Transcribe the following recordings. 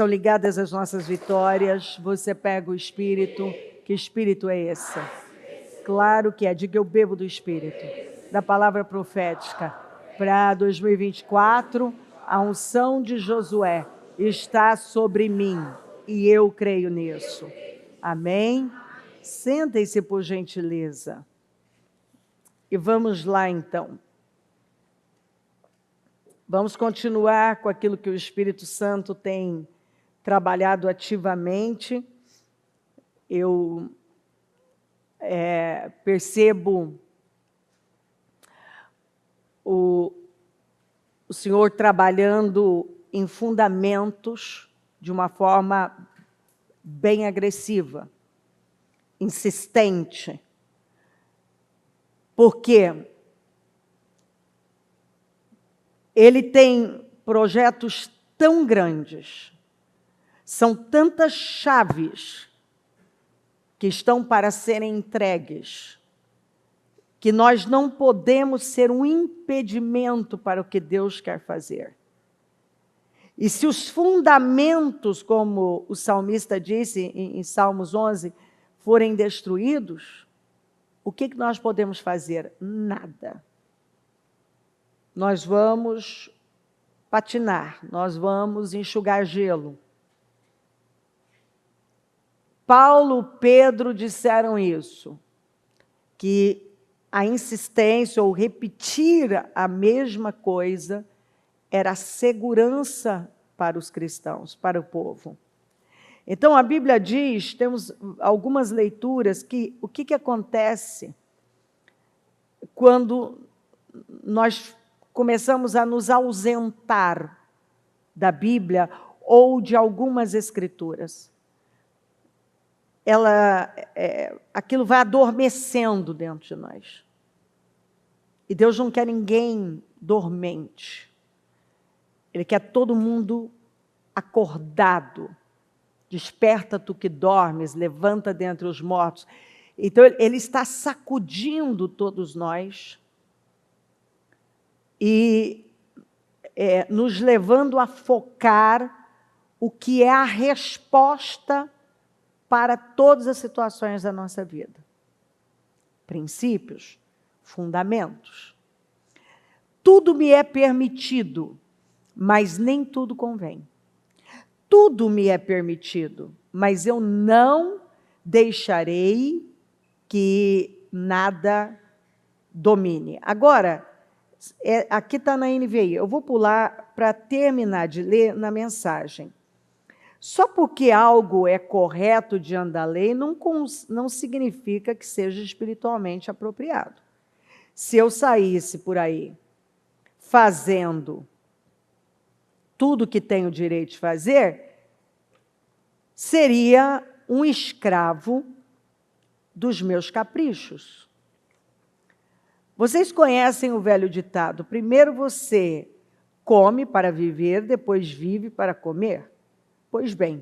estão ligadas às nossas vitórias. Você pega o Espírito. Que Espírito é esse? Claro que é. Diga, eu bebo do Espírito. Da palavra profética. Para 2024, a unção de Josué está sobre mim. E eu creio nisso. Amém? Sentem-se, por gentileza. E vamos lá, então. Vamos continuar com aquilo que o Espírito Santo tem trabalhado ativamente. Eu percebo o Senhor trabalhando em fundamentos de uma forma bem agressiva, insistente. Porque Ele tem projetos tão grandes, são tantas chaves que estão para serem entregues, que nós não podemos ser um impedimento para o que Deus quer fazer. E se os fundamentos, como o salmista disse em Salmos 11, forem destruídos, o que nós podemos fazer? Nada. Nós vamos patinar, nós vamos enxugar gelo. Paulo, Pedro disseram isso, que a insistência ou repetir a mesma coisa era segurança para os cristãos, para o povo. Então, a Bíblia diz, temos algumas leituras, que o que acontece quando nós começamos a nos ausentar da Bíblia ou de algumas escrituras. Aquilo vai adormecendo dentro de nós. E Deus não quer ninguém dormente. Ele quer todo mundo acordado. Desperta tu que dormes, levanta dentre os mortos. Então, Ele está sacudindo todos nós e nos levando a focar o que é a resposta para todas as situações da nossa vida. Princípios, fundamentos. Tudo me é permitido, mas nem tudo convém. Tudo me é permitido, mas eu não deixarei que nada domine. Agora, aqui está na NVI, eu vou pular para terminar de ler na mensagem. Só porque algo é correto diante da lei, não significa que seja espiritualmente apropriado. Se eu saísse por aí fazendo tudo que tenho direito de fazer, seria um escravo dos meus caprichos. Vocês conhecem o velho ditado, primeiro você come para viver, depois vive para comer? Pois bem,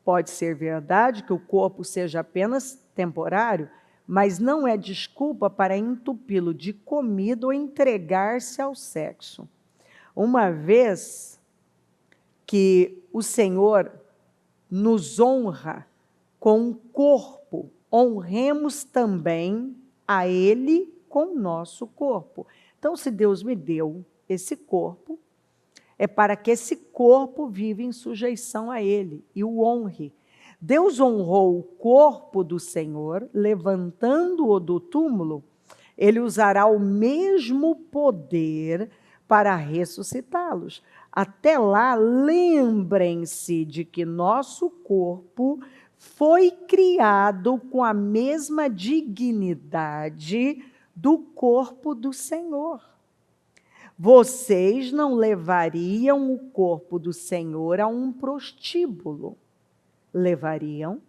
pode ser verdade que o corpo seja apenas temporário, mas não é desculpa para entupi-lo de comida ou entregar-se ao sexo. Uma vez que o Senhor nos honra com um corpo, honremos também a Ele com o nosso corpo. Então, se Deus me deu esse corpo, é para que esse corpo viva em sujeição a Ele e o honre. Deus honrou o corpo do Senhor, levantando-o do túmulo. Ele usará o mesmo poder para ressuscitá-los. Até lá, lembrem-se de que nosso corpo foi criado com a mesma dignidade do corpo do Senhor. Vocês não levariam o corpo do Senhor a um prostíbulo. Levariam?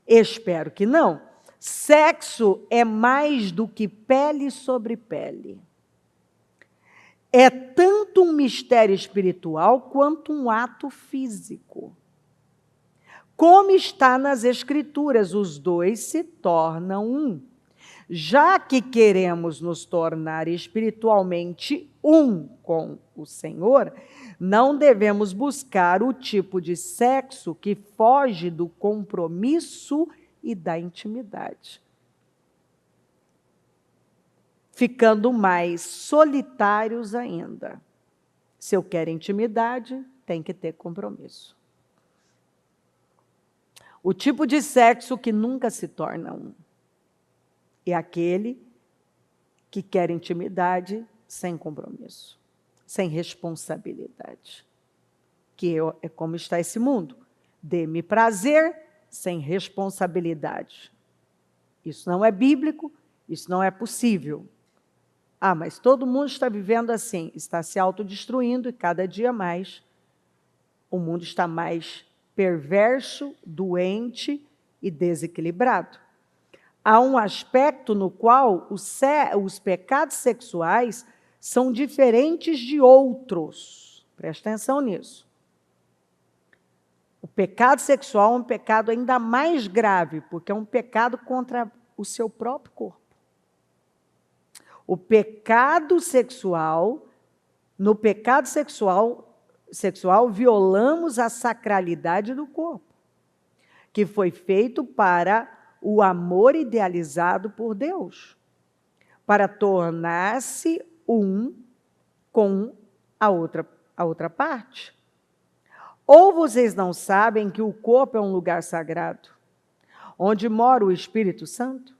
Espero que não. Sexo é mais do que pele sobre pele. É tanto um mistério espiritual quanto um ato físico. Como está nas Escrituras, os dois se tornam um. Já que queremos nos tornar espiritualmente um com o Senhor, não devemos buscar o tipo de sexo que foge do compromisso e da intimidade, ficando mais solitários ainda. Se eu quero intimidade, tem que ter compromisso. O tipo de sexo que nunca se torna um é aquele que quer intimidade sem compromisso, sem responsabilidade. Que é como está esse mundo. Dê-me prazer sem responsabilidade. Isso não é bíblico, isso não é possível. Ah, mas todo mundo está vivendo assim, está se autodestruindo e cada dia mais o mundo está mais perverso, doente e desequilibrado. Há um aspecto no qual os pecados sexuais são diferentes de outros. Presta atenção nisso. O pecado sexual é um pecado ainda mais grave, porque é um pecado contra o seu próprio corpo. O pecado sexual, no pecado sexual, violamos a sacralidade do corpo, que foi feito para o amor idealizado por Deus, para tornar-se um com a outra parte. Ou vocês não sabem que o corpo é um lugar sagrado, onde mora o Espírito Santo?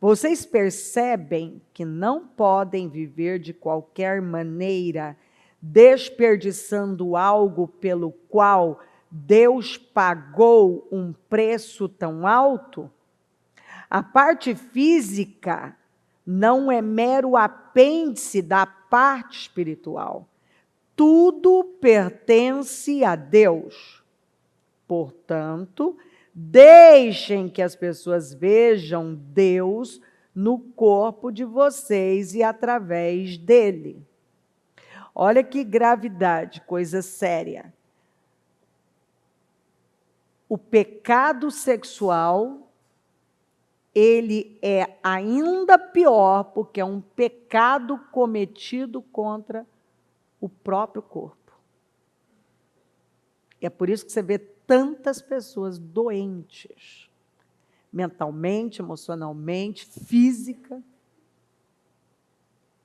Vocês percebem que não podem viver de qualquer maneira, desperdiçando algo pelo qual Deus pagou um preço tão alto? A parte física não é mero apêndice da parte espiritual. Tudo pertence a Deus. Portanto, deixem que as pessoas vejam Deus no corpo de vocês e através dele. Olha que gravidade, coisa séria. O pecado sexual, ele é ainda pior, porque é um pecado cometido contra o próprio corpo. É por isso que você vê tantas pessoas doentes, mentalmente, emocionalmente, física,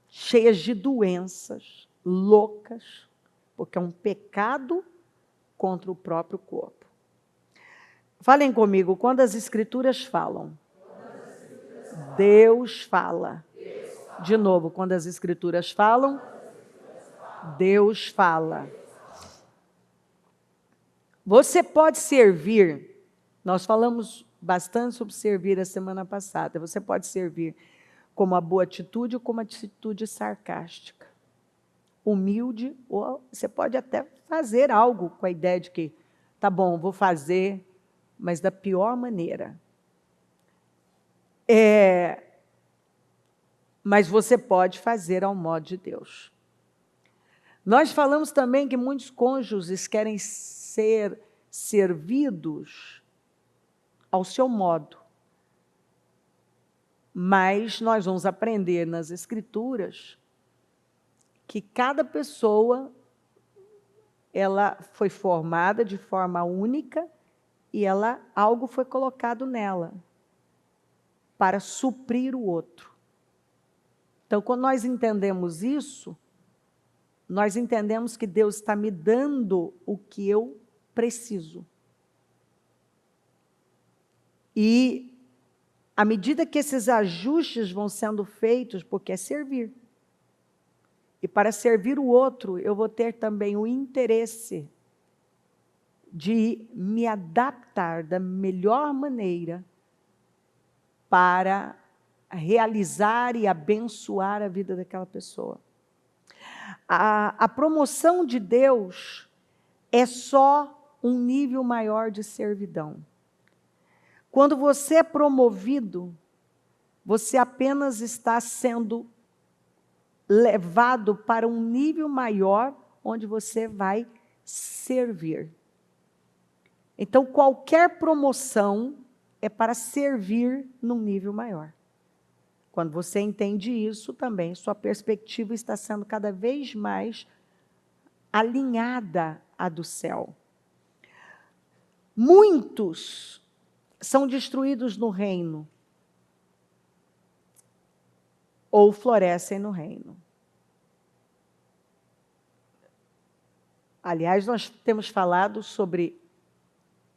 cheias de doenças, loucas, porque é um pecado contra o próprio corpo. Falem comigo, quando as Escrituras falam, Deus fala. De novo, quando as Escrituras falam, Deus fala. Você pode servir, nós falamos bastante sobre servir a semana passada, você pode servir como uma boa atitude ou como atitude sarcástica, humilde, ou você pode até fazer algo com a ideia de que, tá bom, vou fazer, mas da pior maneira. Mas você pode fazer ao modo de Deus. Nós falamos também que muitos cônjuges querem ser servidos ao seu modo. Mas nós vamos aprender nas Escrituras que cada pessoa ela foi formada de forma única e algo foi colocado nela para suprir o outro. Então, quando nós entendemos isso, nós entendemos que Deus está me dando o que eu preciso. E, à medida que esses ajustes vão sendo feitos, porque é servir. E para servir o outro, eu vou ter também o interesse de me adaptar da melhor maneira para realizar e abençoar a vida daquela pessoa. A promoção de Deus é só um nível maior de servidão. Quando você é promovido, você apenas está sendo levado para um nível maior, onde você vai servir. Então, qualquer promoção é para servir num nível maior. Quando você entende isso também, sua perspectiva está sendo cada vez mais alinhada à do céu. Muitos são destruídos no reino ou florescem no reino. Aliás, nós temos falado sobre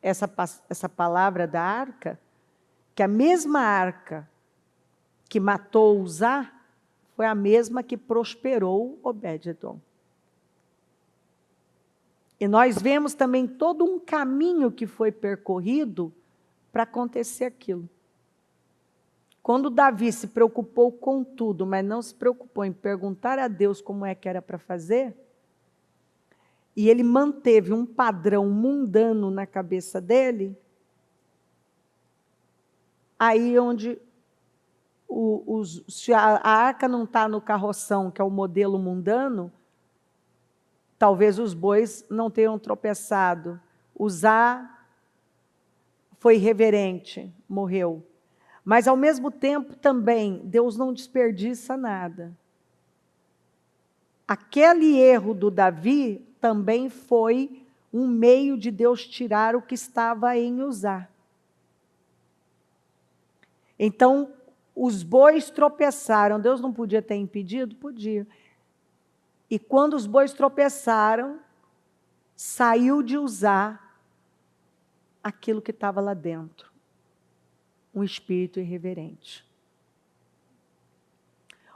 essa palavra da arca, que a mesma arca que matou Uzá foi a mesma que prosperou Obed-edom. E nós vemos também todo um caminho que foi percorrido para acontecer aquilo. Quando Davi se preocupou com tudo, mas não se preocupou em perguntar a Deus como é que era para fazer, e ele manteve um padrão mundano na cabeça dele, aí onde se a arca não está no carroção, que é o modelo mundano, talvez os bois não tenham tropeçado. Uzá foi irreverente, morreu. Mas, ao mesmo tempo, também, Deus não desperdiça nada. Aquele erro do Davi também foi um meio de Deus tirar o que estava em Uzá. Então, os bois tropeçaram. Deus não podia ter impedido? Podia. E quando os bois tropeçaram, saiu de Uzá aquilo que estava lá dentro. Um espírito irreverente.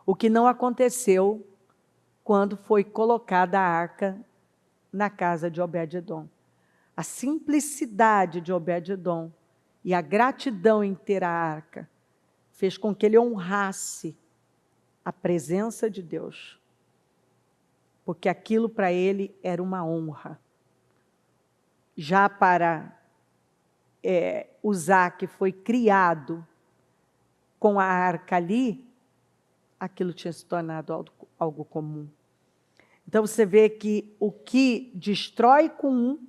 O que não aconteceu quando foi colocada a arca na casa de Obed-edom. A simplicidade de Obed-edom e a gratidão em ter a arca fez com que ele honrasse a presença de Deus, porque aquilo para ele era uma honra. Já para Uzá, que foi criado com a arca ali, aquilo tinha se tornado algo comum. Então você vê que o que destrói com um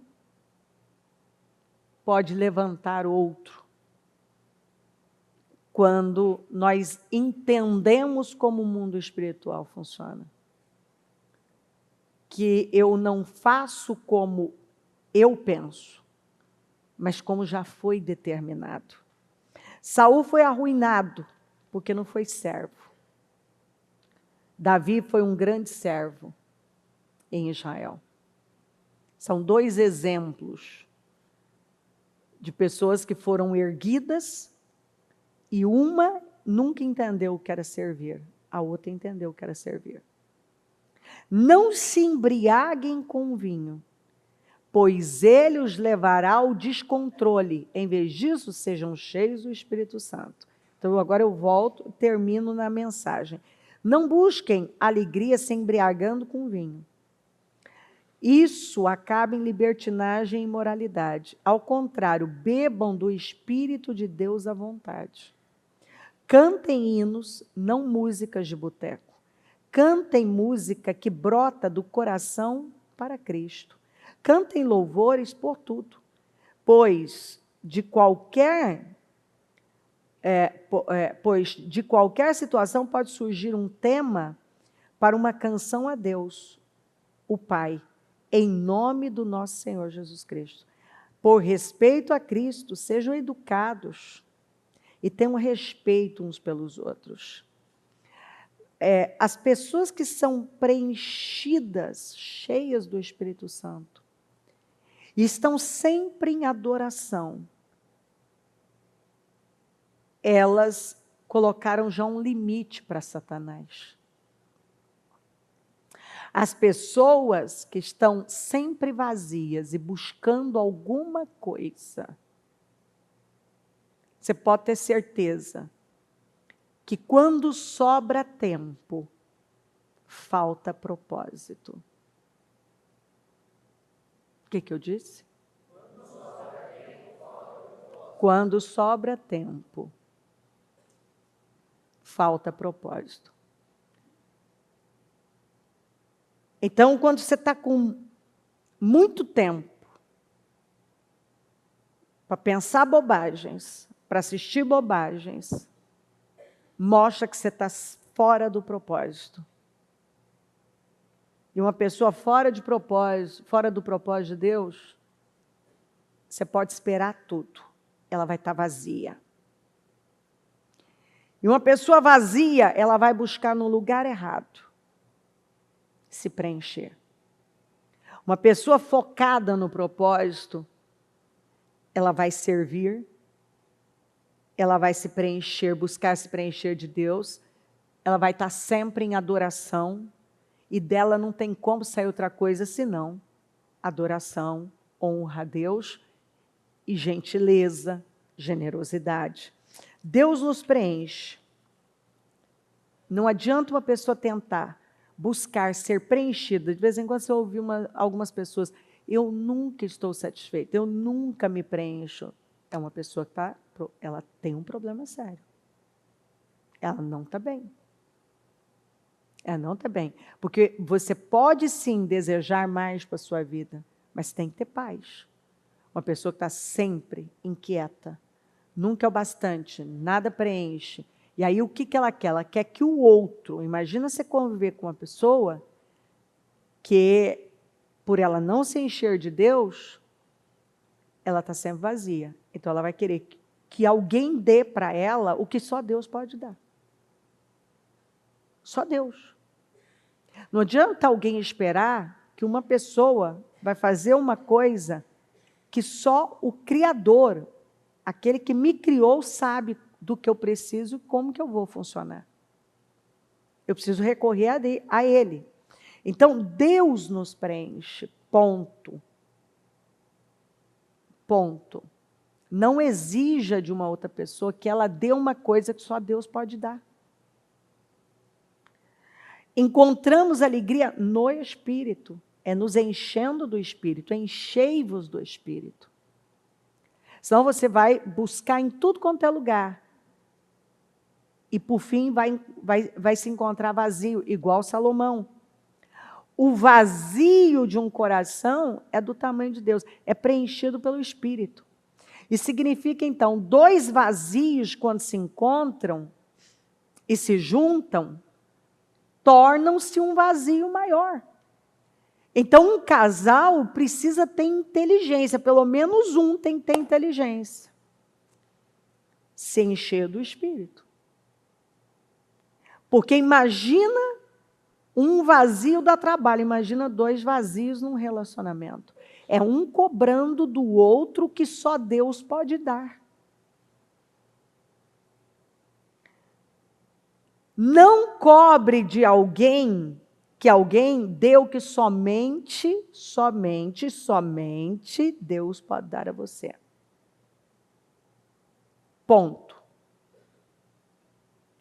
pode levantar outro. Quando nós entendemos como o mundo espiritual funciona. Que eu não faço como eu penso, mas como já foi determinado. Saul foi arruinado, porque não foi servo. Davi foi um grande servo em Israel. São dois exemplos de pessoas que foram erguidas e uma nunca entendeu o que era servir, a outra entendeu o que era servir. Não se embriaguem com vinho, pois ele os levará ao descontrole. Em vez disso, sejam cheios do Espírito Santo. Então, agora eu volto, termino na mensagem. Não busquem alegria se embriagando com vinho. Isso acaba em libertinagem e imoralidade. Ao contrário, bebam do Espírito de Deus à vontade. Cantem hinos, não músicas de boteco. Cantem música que brota do coração para Cristo. Cantem louvores por tudo, pois de qualquer situação pode surgir um tema para uma canção a Deus, o Pai, em nome do nosso Senhor Jesus Cristo. Por respeito a Cristo, sejam educados e tenham respeito uns pelos outros. As pessoas que são preenchidas, cheias do Espírito Santo, e estão sempre em adoração, elas colocaram já um limite para Satanás. As pessoas que estão sempre vazias e buscando alguma coisa, você pode ter certeza que quando sobra tempo, falta propósito. O que eu disse? Quando sobra tempo, falta propósito. Então, quando você está com muito tempo para pensar bobagens, para assistir bobagens, mostra que você está fora do propósito. E uma pessoa fora do propósito de Deus, você pode esperar tudo. Ela vai estar vazia. E uma pessoa vazia, ela vai buscar no lugar errado se preencher. Uma pessoa focada no propósito, ela vai servir, ela vai se preencher, buscar se preencher de Deus, ela vai estar sempre em adoração, e dela não tem como sair outra coisa senão adoração, honra a Deus e gentileza, generosidade. Deus nos preenche. Não adianta uma pessoa tentar buscar ser preenchida. De vez em quando você ouve algumas pessoas, eu nunca estou satisfeita, eu nunca me preencho. É uma pessoa que ela tem um problema sério. Ela não está bem. Ela não está bem. Porque você pode sim desejar mais para a sua vida, mas tem que ter paz. Uma pessoa que está sempre inquieta, nunca é o bastante, nada preenche. E aí o que ela quer? Ela quer que o outro, imagina você conviver com uma pessoa que, por ela não se encher de Deus, ela está sempre vazia. Então ela vai querer que alguém dê para ela o que só Deus pode dar. Só Deus. Não adianta alguém esperar que uma pessoa vai fazer uma coisa que só o Criador, aquele que me criou, sabe do que eu preciso e como que eu vou funcionar. Eu preciso recorrer a Ele. Então, Deus nos preenche, ponto. Ponto. Não exija de uma outra pessoa que ela dê uma coisa que só Deus pode dar. Encontramos alegria no Espírito, é nos enchendo do Espírito, enchei-vos do Espírito. Senão você vai buscar em tudo quanto é lugar. E por fim vai se encontrar vazio, igual Salomão. O vazio de um coração é do tamanho de Deus, é preenchido pelo Espírito. E significa, então, dois vazios, quando se encontram e se juntam, tornam-se um vazio maior. Então, um casal precisa ter inteligência, pelo menos um tem que ter inteligência. Se encher do Espírito. Porque imagina um vazio dá trabalho, imagina dois vazios num relacionamento. É um cobrando do outro que só Deus pode dar. Não cobre de alguém que alguém deu que somente Deus pode dar a você. Ponto.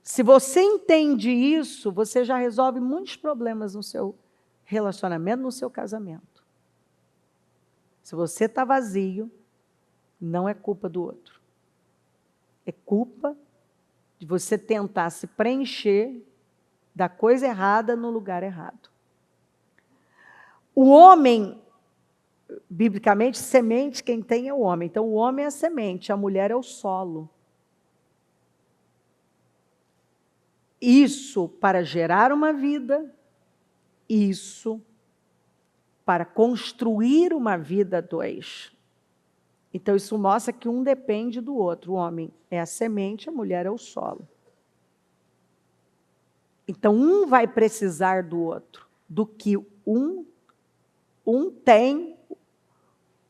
Se você entende isso, você já resolve muitos problemas no seu relacionamento, no seu casamento. Se você está vazio, não é culpa do outro. É culpa de você tentar se preencher da coisa errada no lugar errado. O homem, biblicamente, semente, quem tem é o homem. Então, o homem é a semente, a mulher é o solo. Isso para gerar uma vida, isso para construir uma vida a dois. Então, isso mostra que um depende do outro. O homem é a semente, a mulher é o solo. Então, um vai precisar do outro, do que um tem,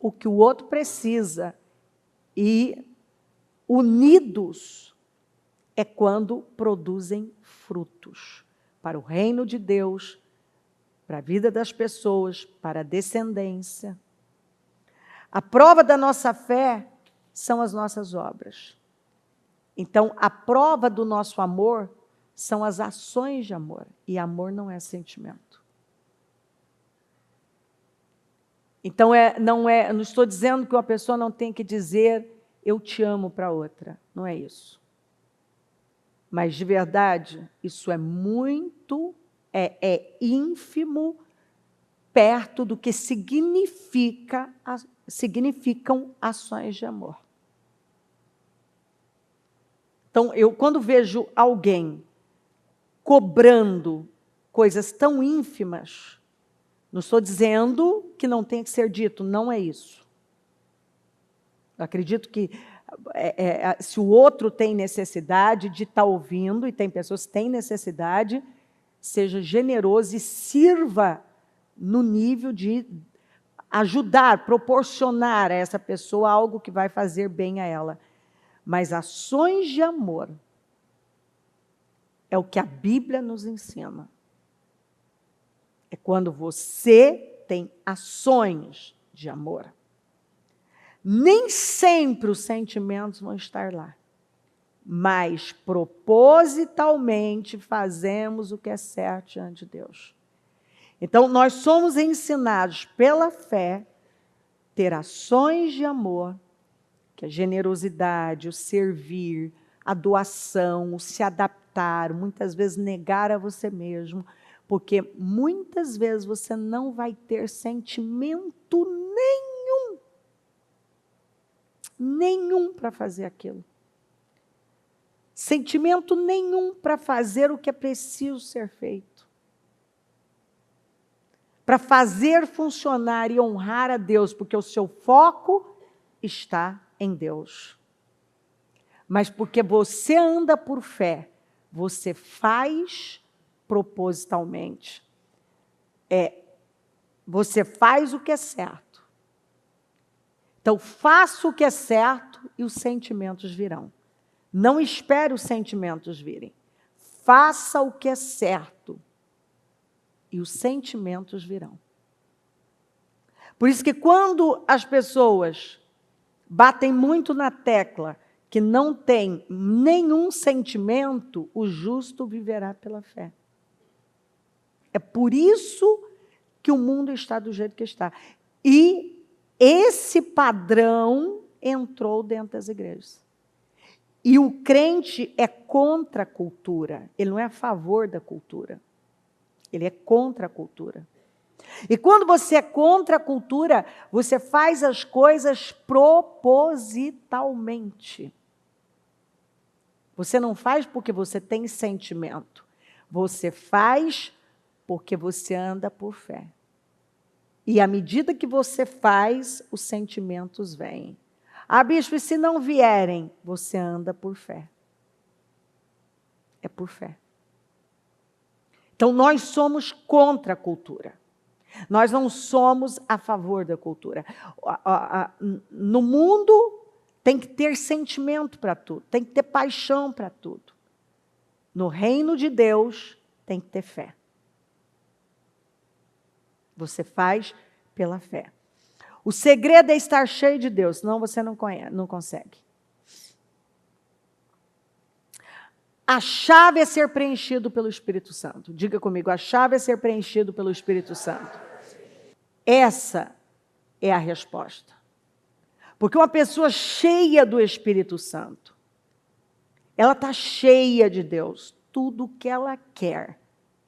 o que o outro precisa. E unidos é quando produzem frutos para o reino de Deus, para a vida das pessoas, para a descendência. A prova da nossa fé são as nossas obras. Então, a prova do nosso amor são as ações de amor. E amor não é sentimento. Então, não estou dizendo que uma pessoa não tem que dizer eu te amo para outra. Não é isso. Mas, de verdade, isso é muito, ínfimo, perto do que significam ações de amor. Então, eu quando vejo alguém cobrando coisas tão ínfimas, não estou dizendo que não tem que ser dito, não é isso. Eu acredito que se o outro tem necessidade de estar ouvindo, e tem pessoas que têm necessidade, seja generoso e sirva no nível de ajudar, proporcionar a essa pessoa algo que vai fazer bem a ela. Mas ações de amor é o que a Bíblia nos ensina. É quando você tem ações de amor. Nem sempre os sentimentos vão estar lá, mas propositalmente fazemos o que é certo diante de Deus. Então, nós somos ensinados pela fé ter ações de amor, que é a generosidade, o servir, a doação, o se adaptar, muitas vezes negar a você mesmo, porque muitas vezes você não vai ter sentimento nenhum para fazer aquilo. Sentimento nenhum para fazer o que é preciso ser feito. Para fazer funcionar e honrar a Deus, porque o seu foco está em Deus. Mas porque você anda por fé, você faz propositalmente. Você faz o que é certo. Então, faça o que é certo e os sentimentos virão. Não espere os sentimentos virem. Faça o que é certo e os sentimentos virão. Por isso que quando as pessoas batem muito na tecla que não tem nenhum sentimento, o justo viverá pela fé. É por isso que o mundo está do jeito que está. E esse padrão entrou dentro das igrejas. E o crente é contra a cultura. Ele não é a favor da cultura. Ele é contra a cultura. E quando você é contra a cultura, você faz as coisas propositalmente. Você não faz porque você tem sentimento. Você faz porque você anda por fé. E à medida que você faz, os sentimentos vêm. Ah, bispo, e se não vierem? Você anda por fé. É por fé. Então, nós somos contra a cultura. Nós não somos a favor da cultura. No mundo, tem que ter sentimento para tudo. Tem que ter paixão para tudo. No reino de Deus, tem que ter fé. Você faz pela fé. O segredo é estar cheio de Deus, senão você não consegue. A chave é ser preenchido pelo Espírito Santo. Diga comigo, a chave é ser preenchido pelo Espírito Santo. Essa é a resposta. Porque uma pessoa cheia do Espírito Santo, ela está cheia de Deus. Tudo que ela quer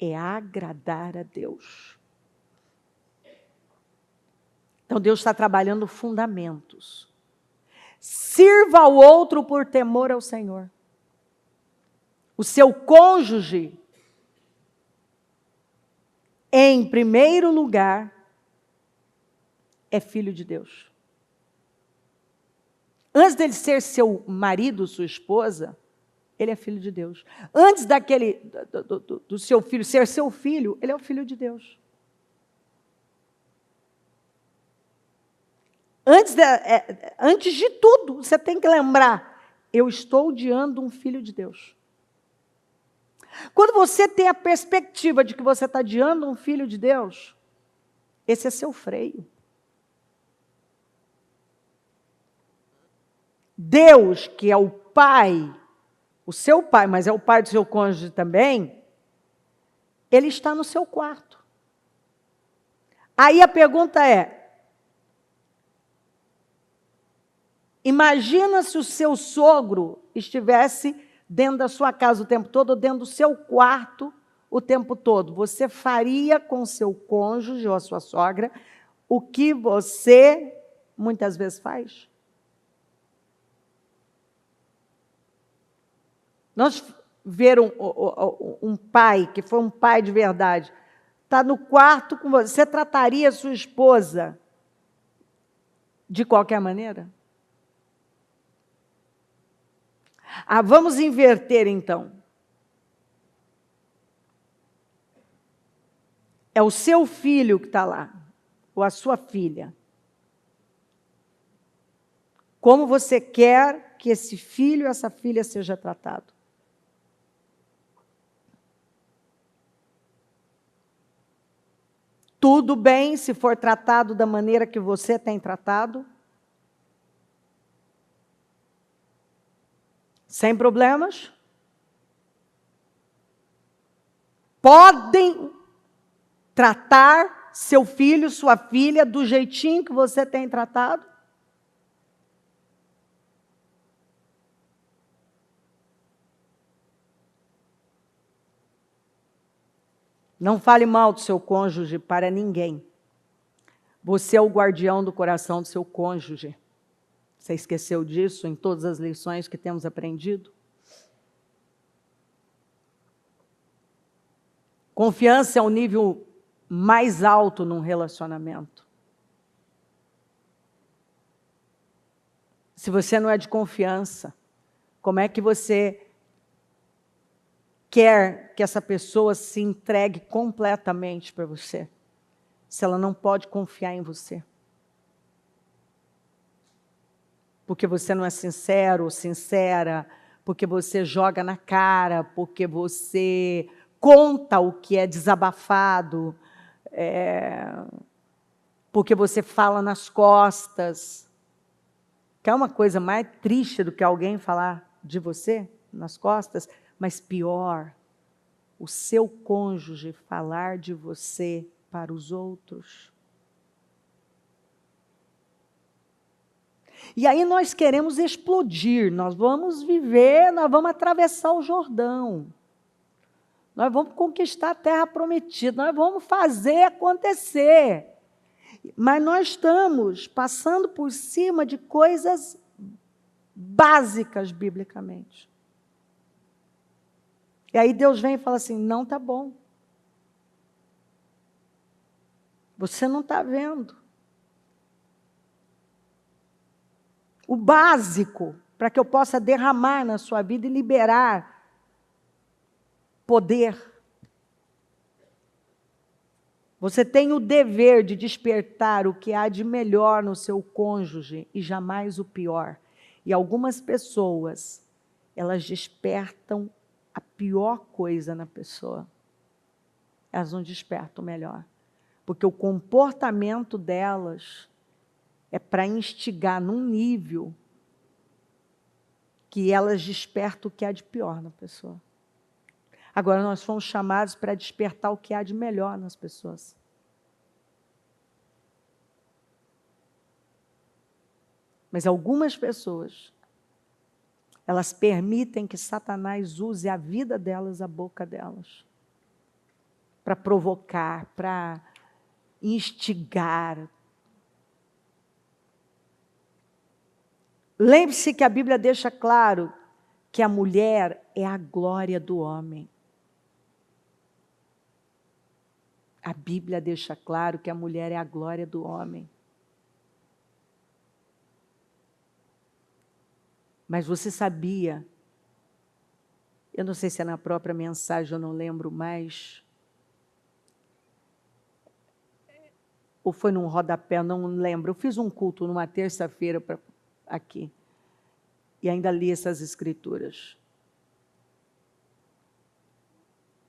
é agradar a Deus. Então, Deus está trabalhando fundamentos. Sirva ao outro por temor ao Senhor. O seu cônjuge, em primeiro lugar, é filho de Deus. Antes dele ser seu marido, sua esposa, ele é filho de Deus. Antes do seu filho ser seu filho, ele é o filho de Deus. Antes de tudo, você tem que lembrar, eu estou odiando um filho de Deus. Quando você tem a perspectiva de que você está odiando um filho de Deus, esse é seu freio. Deus, que é o pai, o seu pai, mas é o pai do seu cônjuge também, ele está no seu quarto. Aí a pergunta é, imagina se o seu sogro estivesse dentro da sua casa o tempo todo, ou dentro do seu quarto o tempo todo. Você faria com o seu cônjuge ou a sua sogra o que você muitas vezes faz? Nós ver um pai, que foi um pai de verdade, está no quarto com você, você trataria a sua esposa de qualquer maneira? Vamos inverter então. É o seu filho que está lá, ou a sua filha. Como você quer que esse filho, essa filha seja tratado? Tudo bem se for tratado da maneira que você tem tratado? Sem problemas? Podem tratar seu filho, sua filha, do jeitinho que você tem tratado? Não fale mal do seu cônjuge para ninguém. Você é o guardião do coração do seu cônjuge. Você esqueceu disso em todas as lições que temos aprendido? Confiança é o nível mais alto num relacionamento. Se você não é de confiança, como é que você quer que essa pessoa se entregue completamente para você, se ela não pode confiar em você? Porque você não é sincero ou sincera, porque você joga na cara, porque você conta o que é desabafado, porque você fala nas costas. Quer uma coisa mais triste do que alguém falar de você nas costas? Mas pior, o seu cônjuge falar de você para os outros. E aí nós queremos explodir, nós vamos viver, nós vamos atravessar o Jordão. Nós vamos conquistar a terra prometida, nós vamos fazer acontecer. Mas nós estamos passando por cima de coisas básicas biblicamente. E aí Deus vem e fala assim, não está bom. Você não está vendo. O básico, para que eu possa derramar na sua vida e liberar poder. Você tem o dever de despertar o que há de melhor no seu cônjuge e jamais o pior. E algumas pessoas, elas despertam a pior coisa na pessoa. Elas não despertam o melhor. Porque o comportamento delas é para instigar num nível que elas despertam o que há de pior na pessoa. Agora, nós fomos chamados para despertar o que há de melhor nas pessoas. Mas algumas pessoas, elas permitem que Satanás use a vida delas, a boca delas, para provocar, para instigar. Lembre-se que a Bíblia deixa claro que a mulher é a glória do homem. A Bíblia deixa claro que a mulher é a glória do homem. Mas você sabia, eu não sei se é na própria mensagem, eu não lembro mais, ou foi num rodapé, não lembro. Eu fiz um culto numa terça-feira aqui, e ainda li essas escrituras.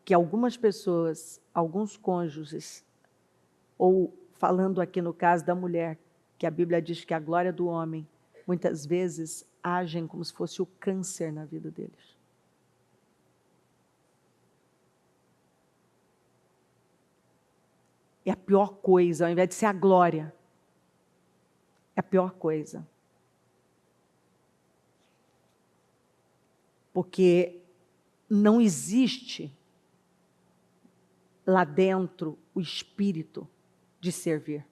Que algumas pessoas, alguns cônjuges, ou falando aqui no caso da mulher, que a Bíblia diz que a glória do homem, muitas vezes agem como se fosse o câncer na vida deles. É a pior coisa, ao invés de ser a glória, é a pior coisa. Porque não existe lá dentro o espírito de servir.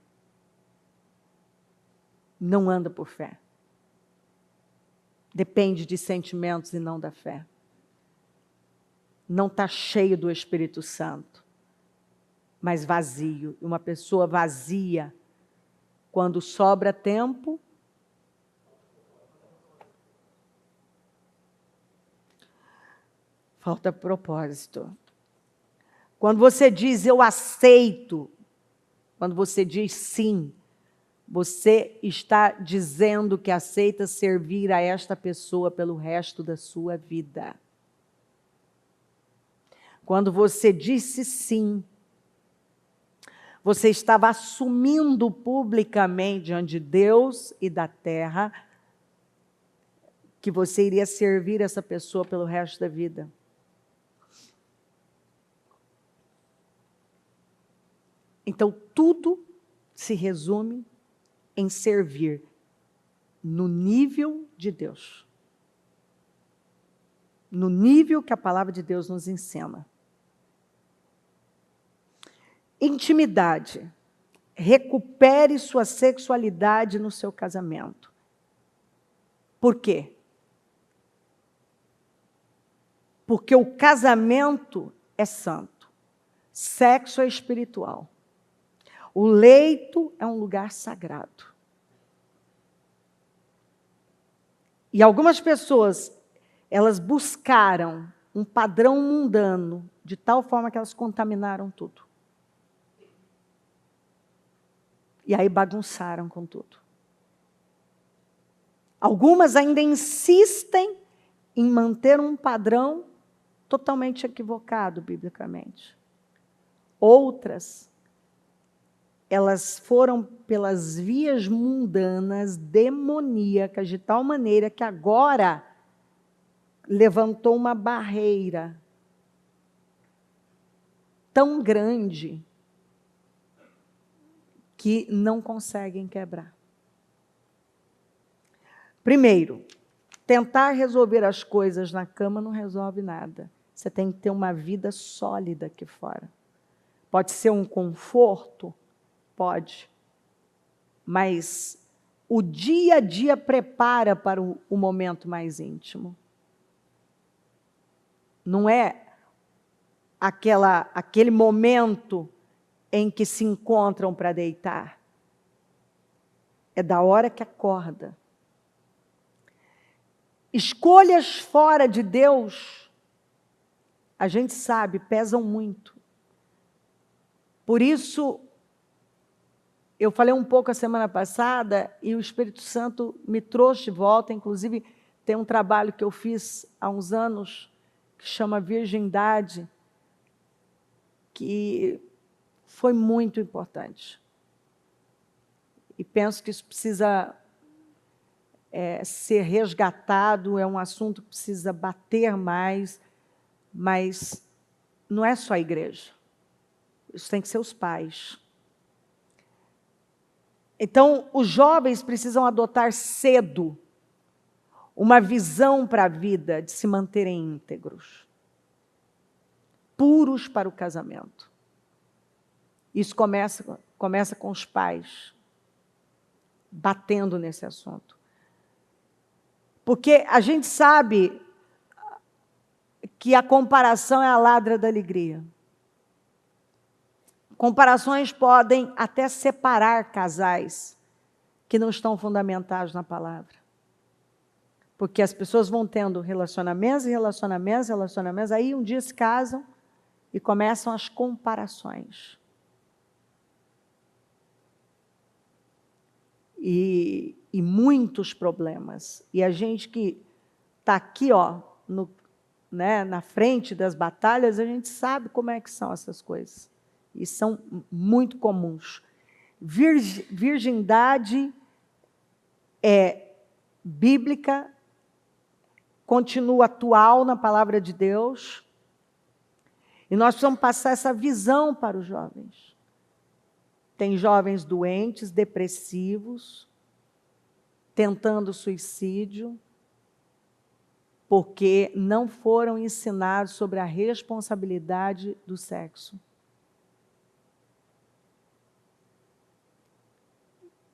Não anda por fé. Depende de sentimentos e não da fé. não está cheio do Espírito Santo, mas vazio. Uma pessoa vazia, quando sobra tempo, falta propósito. Quando você diz eu aceito, quando você diz sim, você está dizendo que aceita servir a esta pessoa pelo resto da sua vida. Quando você disse sim, você estava assumindo publicamente diante de Deus e da terra que você iria servir essa pessoa pelo resto da vida. Então, tudo se resume em servir no nível de Deus. No nível que a palavra de Deus nos ensina. Intimidade. Recupere sua sexualidade no seu casamento. Por quê? Porque o casamento é santo. Sexo é espiritual. O leito é um lugar sagrado. E algumas pessoas, elas buscaram um padrão mundano, de tal forma que elas contaminaram tudo. E aí bagunçaram com tudo. Algumas ainda insistem em manter um padrão totalmente equivocado, biblicamente. Outras, elas foram pelas vias mundanas, demoníacas, de tal maneira que agora levantou uma barreira tão grande que não conseguem quebrar. Primeiro, tentar resolver as coisas na cama não resolve nada. Você tem que ter uma vida sólida aqui fora. Pode ser um conforto? Pode. Mas o dia a dia prepara para o momento mais íntimo. Não é aquele momento em que se encontram para deitar. É da hora que acorda. Escolhas fora de Deus, a gente sabe, pesam muito. Por isso, eu falei um pouco a semana passada e o Espírito Santo me trouxe de volta, inclusive tem um trabalho que eu fiz há uns anos, que chama Virgindade, que foi muito importante. E penso que isso precisa ser resgatado, é um assunto que precisa bater mais, mas não é só a igreja. Isso tem que ser os pais. Então, os jovens precisam adotar cedo uma visão para a vida de se manterem íntegros, puros para o casamento. Isso começa com os pais, batendo nesse assunto. Porque a gente sabe que a comparação é a ladra da alegria. Comparações podem até separar casais que não estão fundamentados na palavra. Porque as pessoas vão tendo relacionamentos, aí um dia se casam e começam as comparações. E muitos problemas. E a gente que está aqui, na frente das batalhas, a gente sabe como é que são essas coisas. E são muito comuns. Virgindade é bíblica, continua atual na palavra de Deus, e nós precisamos passar essa visão para os jovens. Tem jovens doentes, depressivos, tentando suicídio, porque não foram ensinados sobre a responsabilidade do sexo.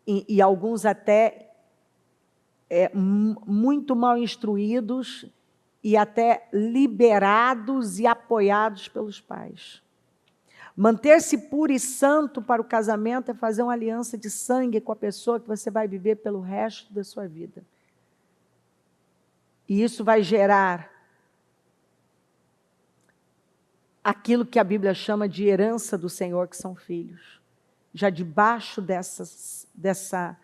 E alguns até muito mal instruídos e até liberados e apoiados pelos pais. Manter-se puro e santo para o casamento é fazer uma aliança de sangue com a pessoa que você vai viver pelo resto da sua vida. E isso vai gerar aquilo que a Bíblia chama de herança do Senhor, que são filhos. Já debaixo dessa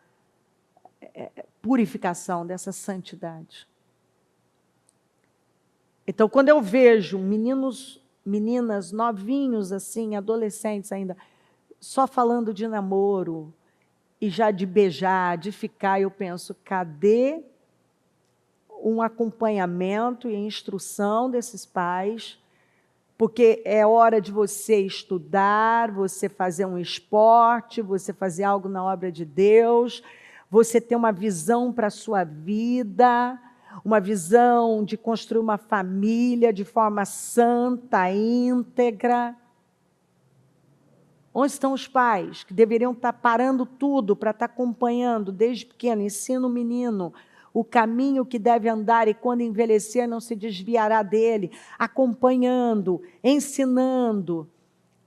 purificação, dessa santidade. Então, quando eu vejo meninas novinhos, assim, adolescentes ainda, só falando de namoro, e já de beijar, de ficar, eu penso, cadê um acompanhamento e instrução desses pais? Porque é hora de você estudar, você fazer um esporte, você fazer algo na obra de Deus, você ter uma visão para a sua vida, uma visão de construir uma família de forma santa, íntegra. Onde estão os pais que deveriam estar parando tudo para estar acompanhando desde pequeno? Ensina o menino o caminho que deve andar e quando envelhecer não se desviará dele, acompanhando, ensinando.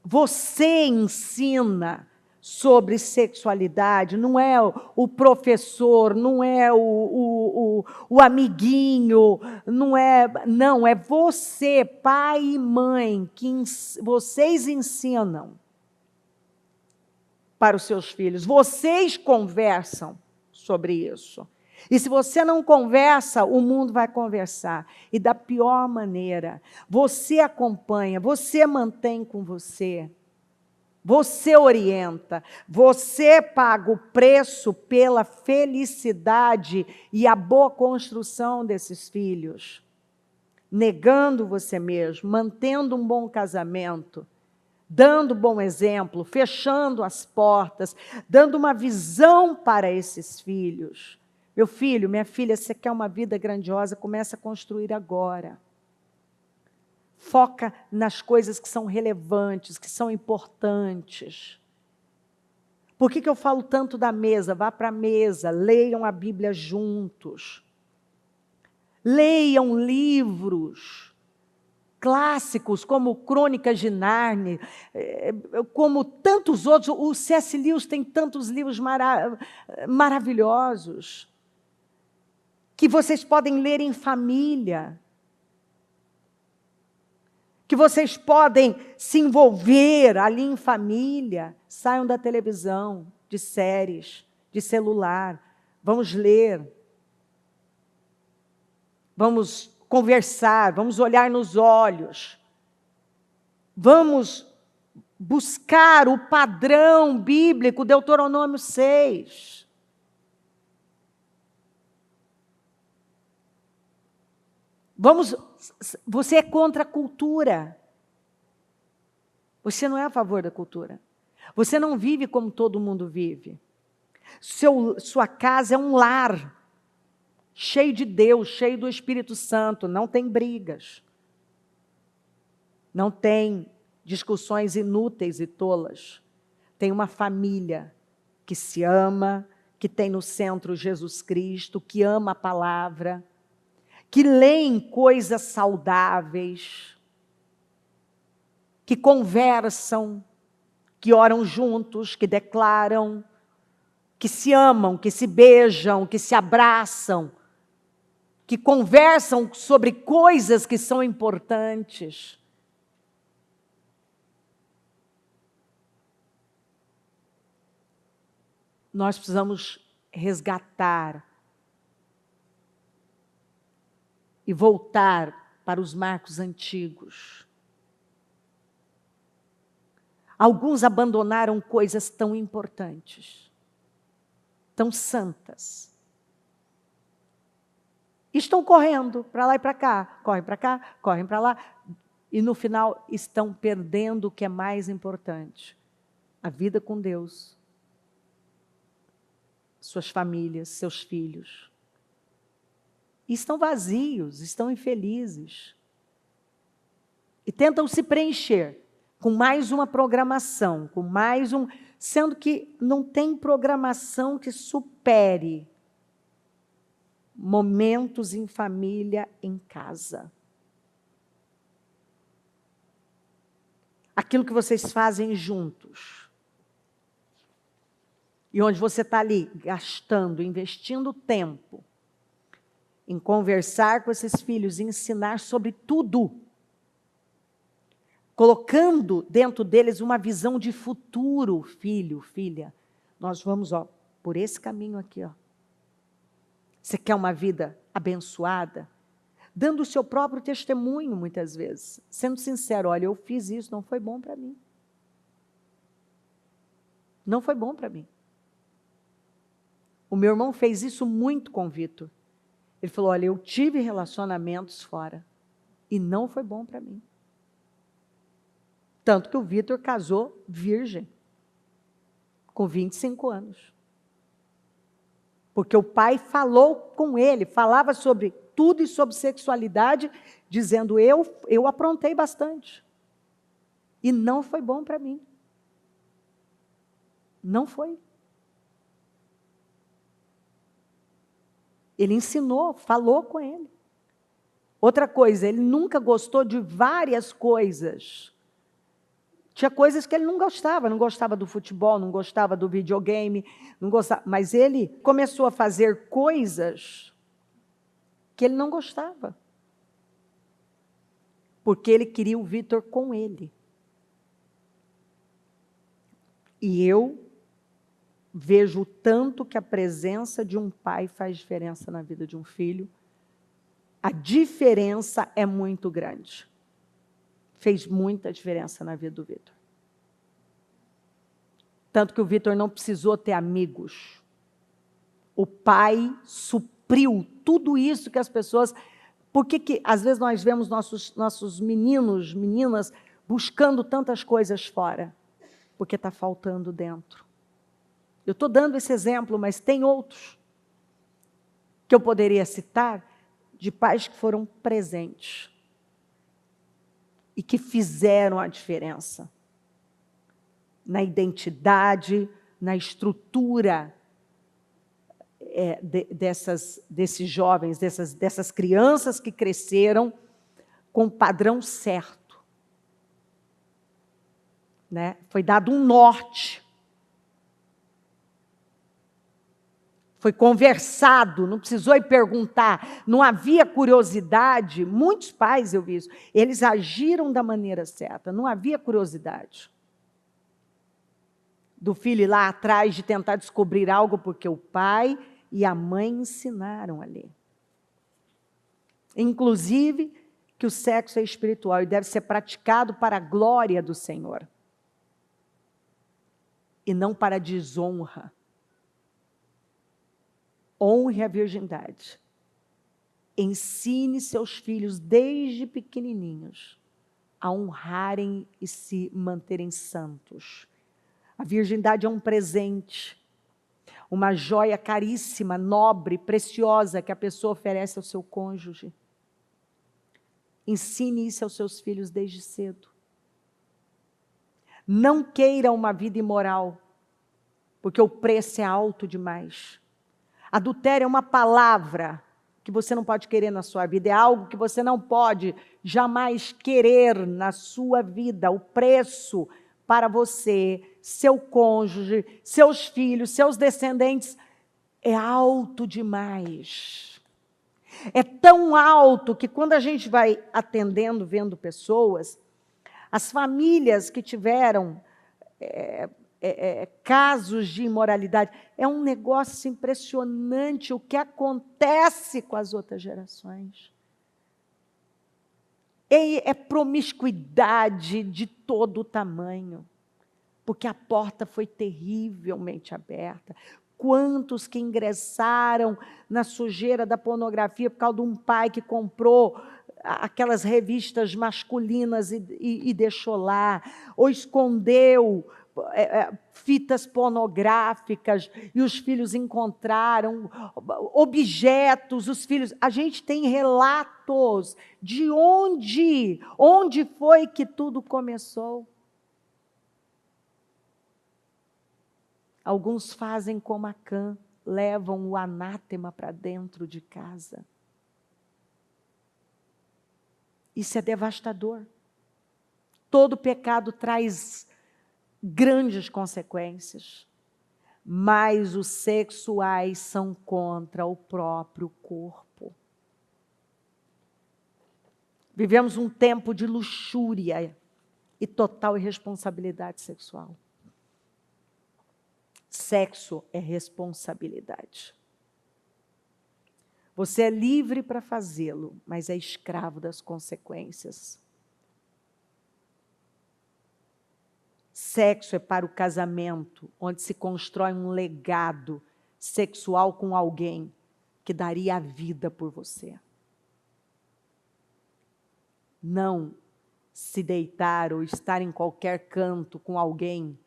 Você ensina sobre sexualidade, não é o professor, não é o amiguinho, não é você, pai e mãe, que vocês ensinam para os seus filhos, vocês conversam sobre isso. E se você não conversa, o mundo vai conversar. E da pior maneira, você acompanha, você mantém com você, você orienta, você paga o preço pela felicidade e a boa construção desses filhos. Negando você mesmo, mantendo um bom casamento, dando bom exemplo, fechando as portas, dando uma visão para esses filhos. Meu filho, minha filha, você quer uma vida grandiosa, começa a construir agora. Foca nas coisas que são relevantes, que são importantes. Por que eu falo tanto da mesa? Vá para a mesa, leiam a Bíblia juntos. Leiam livros clássicos, como Crônicas de Nárnia, como tantos outros. O C.S. Lewis tem tantos livros maravilhosos que vocês podem ler em família, que vocês podem se envolver ali em família. Saiam da televisão, de séries, de celular. Vamos ler. Vamos conversar, vamos olhar nos olhos. Vamos buscar o padrão bíblico, Deuteronômio 6. Você é contra a cultura. Você não é a favor da cultura. Você não vive como todo mundo vive. Sua casa é um lar, cheio de Deus, cheio do Espírito Santo. Não tem brigas. Não tem discussões inúteis e tolas. Tem uma família que se ama, que tem no centro Jesus Cristo, que ama a palavra, que leem coisas saudáveis, que conversam, que oram juntos, que declaram, que se amam, que se beijam, que se abraçam, que conversam sobre coisas que são importantes. Nós precisamos resgatar e voltar para os marcos antigos. Alguns abandonaram coisas tão importantes, tão santas. Estão correndo para lá e para cá, correm para lá, e no final estão perdendo o que é mais importante: a vida com Deus, suas famílias, seus filhos. E estão vazios, estão infelizes. E tentam se preencher com mais uma programação, com mais um... Sendo que não tem programação que supere momentos em família, em casa. Aquilo que vocês fazem juntos. E onde você está ali gastando, investindo tempo em conversar com esses filhos, ensinar sobre tudo. Colocando dentro deles uma visão de futuro, filho, filha. Nós vamos, por esse caminho aqui, Você quer uma vida abençoada? Dando o seu próprio testemunho, muitas vezes. Sendo sincero, olha, eu fiz isso, não foi bom para mim. Não foi bom para mim. O meu irmão fez isso muito com o Vitor. Ele falou, olha, eu tive relacionamentos fora e não foi bom para mim. Tanto que o Vitor casou virgem, com 25 anos. Porque o pai falou com ele, falava sobre tudo e sobre sexualidade, dizendo, eu aprontei bastante. E não foi bom para mim. Não foi. Ele ensinou, falou com ele. Outra coisa, ele nunca gostou de várias coisas. Tinha coisas que ele não gostava do futebol, não gostava do videogame, não gostava, mas ele começou a fazer coisas que ele não gostava. Porque ele queria o Vitor com ele. E eu vejo o tanto que a presença de um pai faz diferença na vida de um filho. A diferença é muito grande. Fez muita diferença na vida do Vitor. Tanto que o Vitor não precisou ter amigos. O pai supriu tudo isso que as pessoas... Por que às vezes nós vemos nossos meninos, meninas, buscando tantas coisas fora? Porque está faltando dentro. Eu estou dando esse exemplo, mas tem outros que eu poderia citar, de pais que foram presentes e que fizeram a diferença na identidade, na estrutura desses jovens, dessas crianças que cresceram com o padrão certo. Né? Foi dado um norte. Foi conversado, não precisou ir perguntar, não havia curiosidade. Muitos pais, eu vi isso, eles agiram da maneira certa, não havia curiosidade. Do filho ir lá atrás de tentar descobrir algo, porque o pai e a mãe ensinaram ali. Inclusive, que o sexo é espiritual e deve ser praticado para a glória do Senhor. E não para a desonra. Honre a virgindade. Ensine seus filhos desde pequenininhos a honrarem e se manterem santos. A virgindade é um presente, uma joia caríssima, nobre, preciosa que a pessoa oferece ao seu cônjuge. Ensine isso aos seus filhos desde cedo. Não queira uma vida imoral, porque o preço é alto demais. Adultério é uma palavra que você não pode querer na sua vida, é algo que você não pode jamais querer na sua vida. O preço para você, seu cônjuge, seus filhos, seus descendentes, é alto demais. É tão alto que quando a gente vai atendendo, vendo pessoas, as famílias que tiveram casos de imoralidade, é um negócio impressionante o que acontece com as outras gerações. É promiscuidade de todo o tamanho, porque a porta foi terrivelmente aberta. Quantos que ingressaram na sujeira da pornografia por causa de um pai que comprou aquelas revistas masculinas e deixou lá, ou escondeu fitas pornográficas, e os filhos encontraram objetos, os filhos... A gente tem relatos de onde foi que tudo começou. Alguns fazem como Acã, levam o anátema para dentro de casa. Isso é devastador. Todo pecado traz grandes consequências, mas os sexuais são contra o próprio corpo. Vivemos um tempo de luxúria e total irresponsabilidade sexual. Sexo é responsabilidade. Você é livre para fazê-lo, mas é escravo das consequências. Sexo é para o casamento, onde se constrói um legado sexual com alguém que daria a vida por você. Não se deitar ou estar em qualquer canto com alguém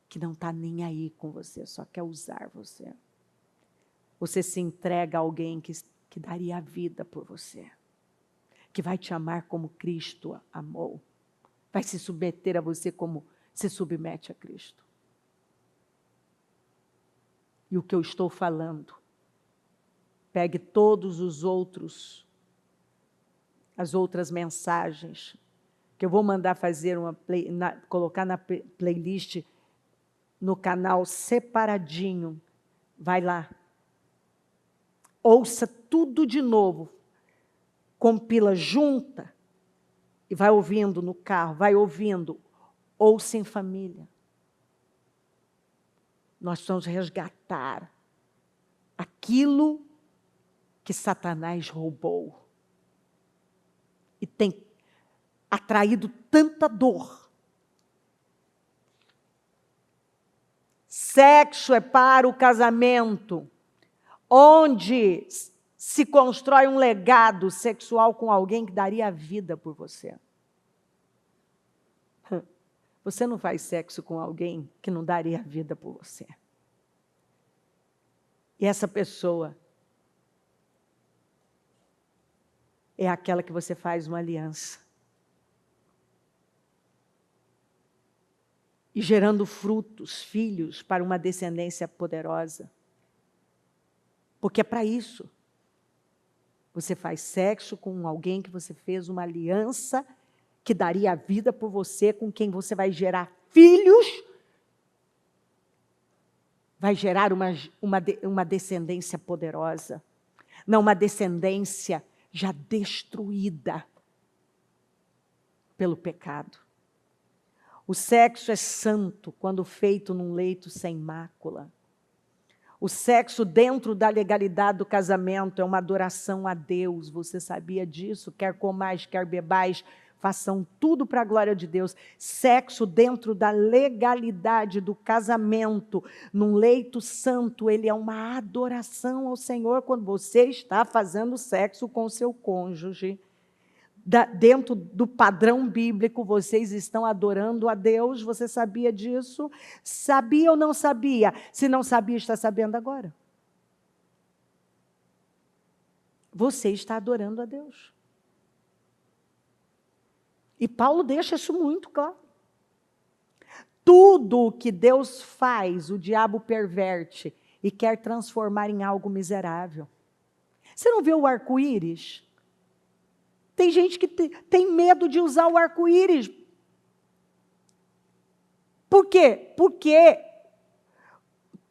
que não está nem aí com você, só quer usar você. Você se entrega a alguém que daria a vida por você, que vai te amar como Cristo amou, vai se submeter a você como se submete a Cristo. E o que eu estou falando, pegue todos os outros, as outras mensagens, que eu vou mandar fazer colocar na playlist, no canal separadinho, vai lá. Ouça tudo de novo, compila, junta, e vai ouvindo no carro, vai ouvindo, ouça em família. Nós precisamos resgatar aquilo que Satanás roubou e tem atraído tanta dor. Sexo é para o casamento, onde se constrói um legado sexual com alguém que daria a vida por você. Você não faz sexo com alguém que não daria a vida por você. E essa pessoa é aquela que você faz uma aliança. E gerando frutos, filhos, para uma descendência poderosa. Porque é para isso. Você faz sexo com alguém que você fez uma aliança que daria a vida por você, com quem você vai gerar filhos, vai gerar uma descendência poderosa. Não uma descendência já destruída pelo pecado. O sexo é santo quando feito num leito sem mácula. O sexo dentro da legalidade do casamento é uma adoração a Deus. Você sabia disso? Quer comais, quer bebais, façam tudo para a glória de Deus. Sexo dentro da legalidade do casamento, num leito santo, ele é uma adoração ao Senhor quando você está fazendo sexo com o seu cônjuge. Dentro do padrão bíblico, vocês estão adorando a Deus. Você sabia disso? Sabia ou não sabia? Se não sabia, está sabendo agora. Você está adorando a Deus. E Paulo deixa isso muito claro. Tudo o que Deus faz, o diabo perverte e quer transformar em algo miserável. Você não vê o arco-íris? Tem gente que tem medo de usar o arco-íris. Por quê? Porque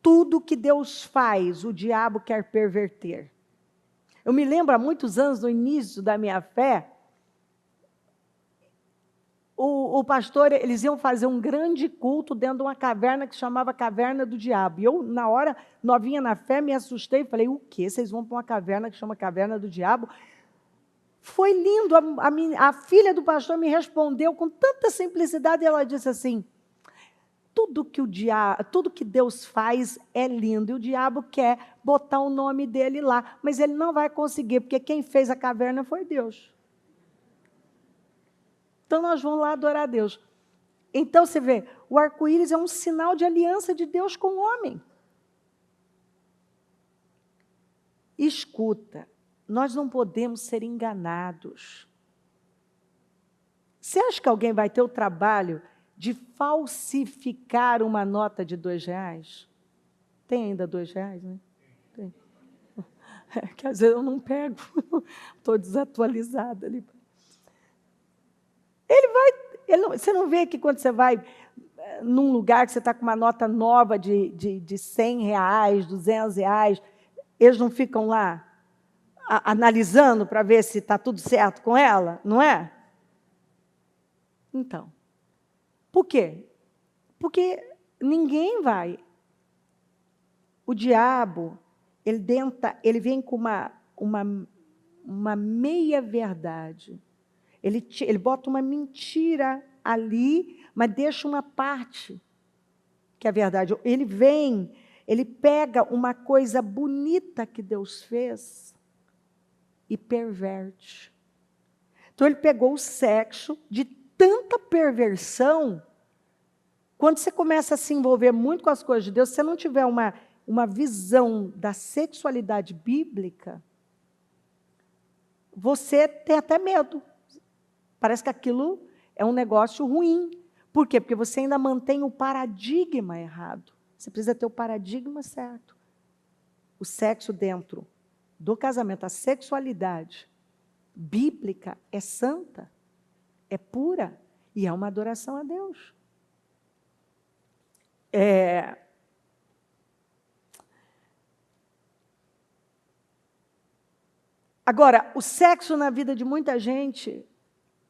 tudo que Deus faz, o diabo quer perverter. Eu me lembro, há muitos anos, no início da minha fé, o pastor, eles iam fazer um grande culto dentro de uma caverna que chamava Caverna do Diabo. E eu, na hora, novinha na fé, me assustei e falei, o quê? Vocês vão para uma caverna que chama Caverna do Diabo? Foi lindo, a filha do pastor me respondeu com tanta simplicidade, e ela disse assim, tudo que Deus faz é lindo, e o diabo quer botar o nome dele lá, mas ele não vai conseguir, porque quem fez a caverna foi Deus. Então nós vamos lá adorar a Deus. Então você vê, o arco-íris é um sinal de aliança de Deus com o homem. Escuta, nós não podemos ser enganados. Você acha que alguém vai ter o trabalho de falsificar uma nota de R$2? Tem ainda R$2, né? Tem. É que às vezes eu não pego. Estou desatualizada ali. Você não vê que quando você vai num lugar que você está com uma nota nova de R$100, R$200, eles não ficam lá analisando para ver se está tudo certo com ela, não é? Então, por quê? Porque ninguém vai. O diabo, ele vem com uma meia-verdade. Ele bota uma mentira ali, mas deixa uma parte que é a verdade. Ele pega uma coisa bonita que Deus fez e perverte. Então, ele pegou o sexo de tanta perversão. Quando você começa a se envolver muito com as coisas de Deus, se você não tiver uma visão da sexualidade bíblica, você tem até medo. Parece que aquilo é um negócio ruim. Por quê? Porque você ainda mantém o paradigma errado. Você precisa ter o paradigma certo. O sexo dentro do casamento, a sexualidade bíblica é santa, é pura e é uma adoração a Deus. Agora, o sexo na vida de muita gente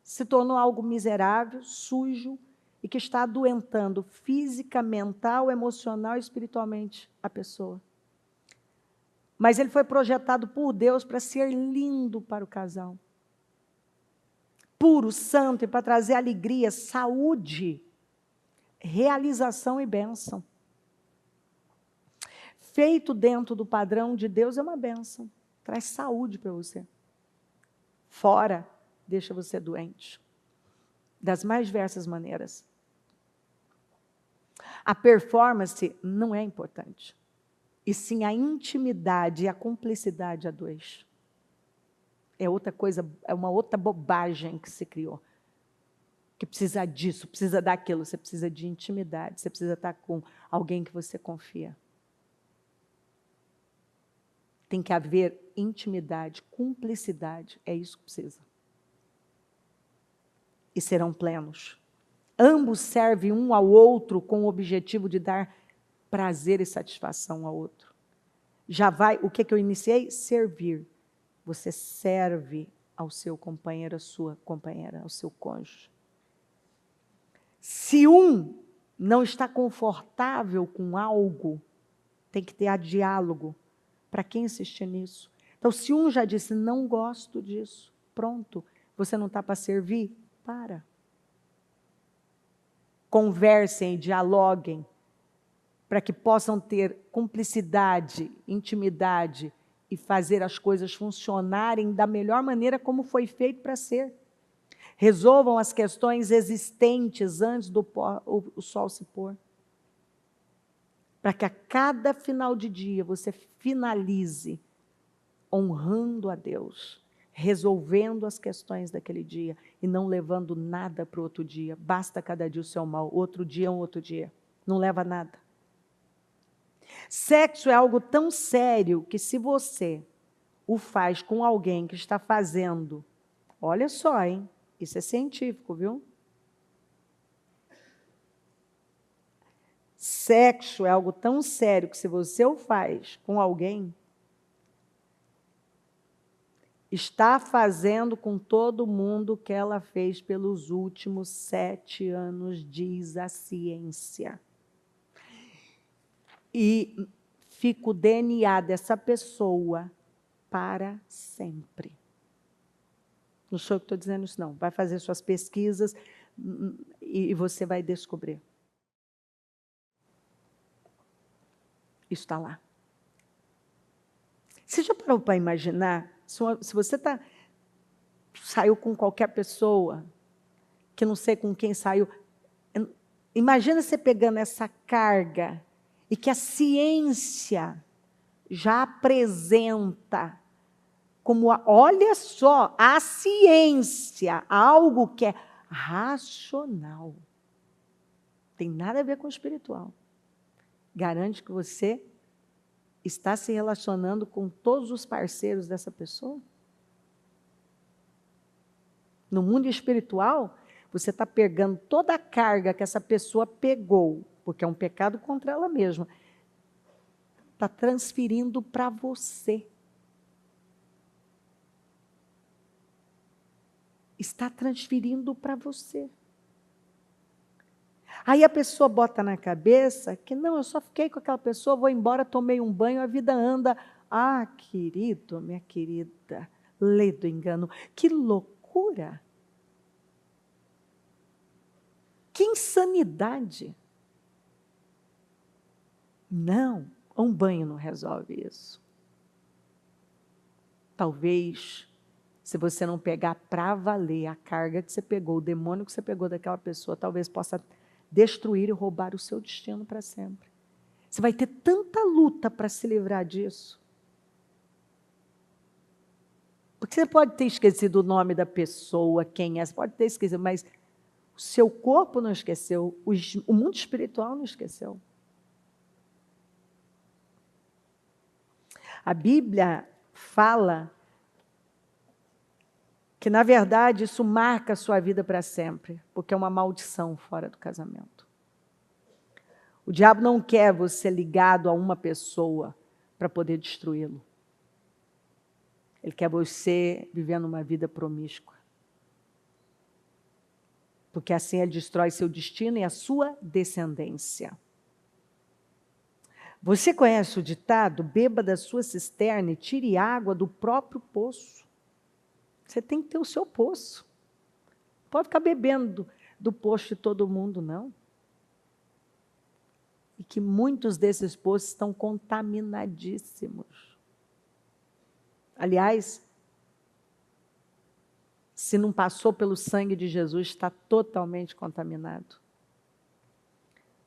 se tornou algo miserável, sujo e que está adoentando física, mental, emocional e espiritualmente a pessoa. Mas ele foi projetado por Deus para ser lindo para o casal. Puro, santo e para trazer alegria, saúde, realização e bênção. Feito dentro do padrão de Deus é uma bênção. Traz saúde para você. Fora, deixa você doente. Das mais diversas maneiras. A performance não é importante. E sim a intimidade e a cumplicidade a dois. É outra coisa, é uma outra bobagem que se criou. Que precisa disso, precisa daquilo. Você precisa de intimidade. Você precisa estar com alguém que você confia. Tem que haver intimidade, cumplicidade. É isso que precisa. E serão plenos. Ambos servem um ao outro com o objetivo de dar prazer e satisfação ao outro. O que eu iniciei? Servir. Você serve ao seu companheiro, à sua companheira, ao seu cônjuge. Se um não está confortável com algo, tem que ter diálogo. Para quem insistir nisso? Então, se um já disse, não gosto disso, pronto, você não está para servir? Para. Conversem, dialoguem, para que possam ter cumplicidade, intimidade e fazer as coisas funcionarem da melhor maneira como foi feito para ser. Resolvam as questões existentes antes do o sol se pôr. Para que a cada final de dia você finalize honrando a Deus, resolvendo as questões daquele dia e não levando nada para o outro dia. Basta cada dia o seu mal, outro dia é um outro dia. Não leva nada. Sexo é algo tão sério que se você o faz com alguém que está fazendo, olha só, hein? Isso é científico, viu? Sexo é algo tão sério que se você o faz com alguém, está fazendo com todo mundo o que ela fez pelos últimos 7 anos, diz a ciência. E fica o DNA dessa pessoa para sempre. Não sou eu que estou dizendo isso, não. Vai fazer suas pesquisas e você vai descobrir. Isso está lá. Você já parou para imaginar? Se você saiu com qualquer pessoa, que não sei com quem saiu, imagina você pegando essa carga e que a ciência já apresenta como, olha só, a ciência, algo que é racional. Tem nada a ver com o espiritual. Garante que você está se relacionando com todos os parceiros dessa pessoa? No mundo espiritual, você está pegando toda a carga que essa pessoa pegou, porque é um pecado contra ela mesma, está transferindo para você. Está transferindo para você. Aí a pessoa bota na cabeça que, não, eu só fiquei com aquela pessoa, vou embora, tomei um banho, a vida anda. Ah, querido, minha querida, lê do engano. Que loucura! Que insanidade! Não, um banho não resolve isso. Talvez, se você não pegar para valer a carga que você pegou, o demônio que você pegou daquela pessoa, talvez possa destruir e roubar o seu destino para sempre. Você vai ter tanta luta para se livrar disso. Porque você pode ter esquecido o nome da pessoa, quem é, você pode ter esquecido, mas o seu corpo não esqueceu, o mundo espiritual não esqueceu. A Bíblia fala que, na verdade, isso marca a sua vida para sempre, porque é uma maldição fora do casamento. O diabo não quer você ligado a uma pessoa para poder destruí-lo. Ele quer você vivendo uma vida promíscua. Porque assim ele destrói seu destino e a sua descendência. Você conhece o ditado? Beba da sua cisterna e tire água do próprio poço. Você tem que ter o seu poço. Não pode ficar bebendo do poço de todo mundo, não. E que muitos desses poços estão contaminadíssimos. Aliás, se não passou pelo sangue de Jesus, está totalmente contaminado.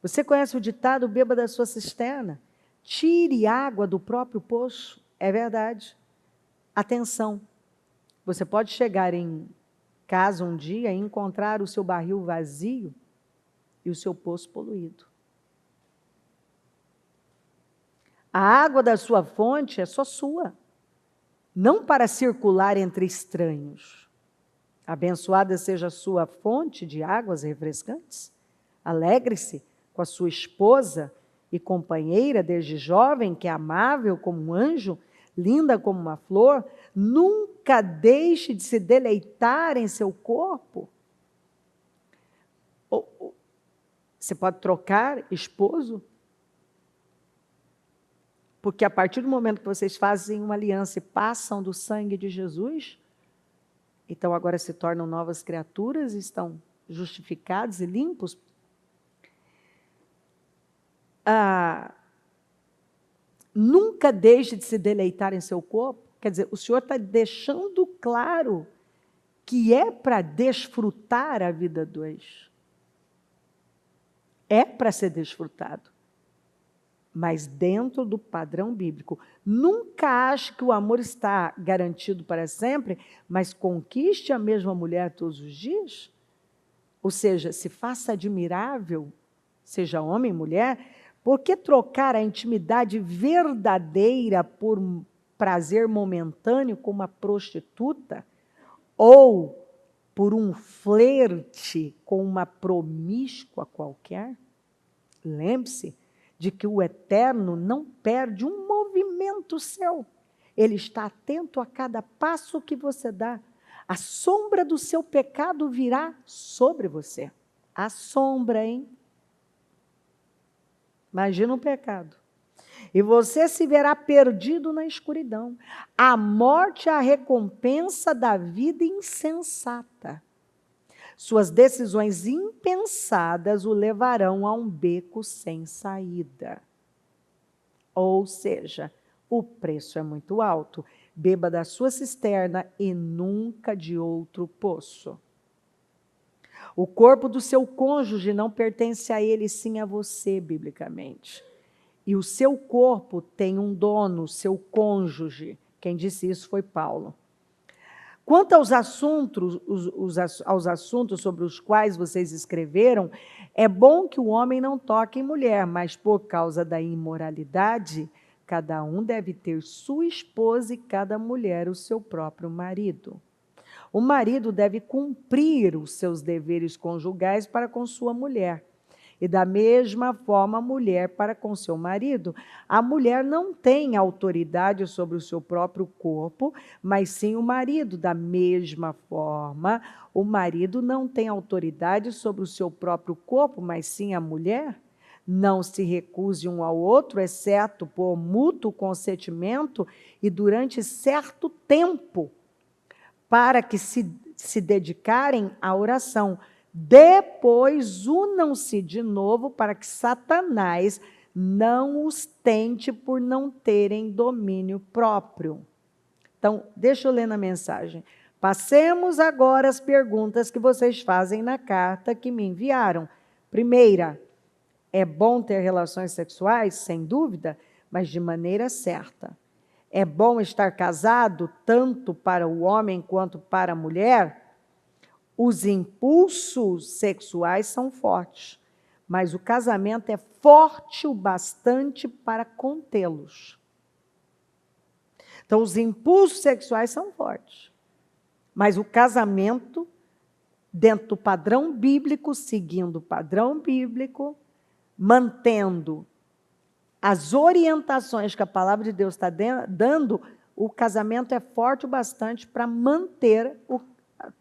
Você conhece o ditado, beba da sua cisterna? Tire água do próprio poço. É verdade. Atenção. Você pode chegar em casa um dia e encontrar o seu barril vazio e o seu poço poluído. A água da sua fonte é só sua, não para circular entre estranhos. Abençoada seja a sua fonte de águas refrescantes. Alegre-se com a sua esposa e companheira desde jovem, que é amável como um anjo, linda como uma flor. Nunca deixe de se deleitar em seu corpo. Você pode trocar esposo, porque a partir do momento que vocês fazem uma aliança e passam do sangue de Jesus, então agora se tornam novas criaturas, estão justificados e limpos. Nunca deixe de se deleitar em seu corpo. Quer dizer, o Senhor está deixando claro que é para desfrutar a vida dois. É para ser desfrutado. Mas dentro do padrão bíblico. Nunca ache que o amor está garantido para sempre, mas conquiste a mesma mulher todos os dias. Ou seja, se faça admirável, seja homem, mulher. Por que trocar a intimidade verdadeira por prazer momentâneo com uma prostituta? Ou por um flerte com uma promíscua qualquer? Lembre-se de que o Eterno não perde um movimento seu. Ele está atento a cada passo que você dá. A sombra do seu pecado virá sobre você. A sombra, hein? Imagina um pecado. E você se verá perdido na escuridão. A morte é a recompensa da vida insensata. Suas decisões impensadas o levarão a um beco sem saída. Ou seja, o preço é muito alto. Beba da sua cisterna e nunca de outro poço. O corpo do seu cônjuge não pertence a ele, sim a você, biblicamente. E o seu corpo tem um dono, seu cônjuge. Quem disse isso foi Paulo. Quanto aos assuntos sobre os quais vocês escreveram, é bom que o homem não toque em mulher, mas por causa da imoralidade, cada um deve ter sua esposa e cada mulher o seu próprio marido. O marido deve cumprir os seus deveres conjugais para com sua mulher. E da mesma forma a mulher para com seu marido. A mulher não tem autoridade sobre o seu próprio corpo, mas sim o marido. Da mesma forma, o marido não tem autoridade sobre o seu próprio corpo, mas sim a mulher. Não se recuse um ao outro, exceto por mútuo consentimento e durante certo tempo, para que se dedicarem à oração. Depois unam-se de novo para que Satanás não os tente por não terem domínio próprio. Então, deixa eu ler na mensagem. Passemos agora às perguntas que vocês fazem na carta que me enviaram. Primeira, é bom ter relações sexuais? Sem dúvida, mas de maneira certa. É bom estar casado tanto para o homem quanto para a mulher? Os impulsos sexuais são fortes, mas o casamento é forte o bastante para contê-los. Então, os impulsos sexuais são fortes, mas o casamento, dentro do padrão bíblico, seguindo o padrão bíblico, mantendo as orientações que a palavra de Deus está dando, o casamento é forte o bastante para manter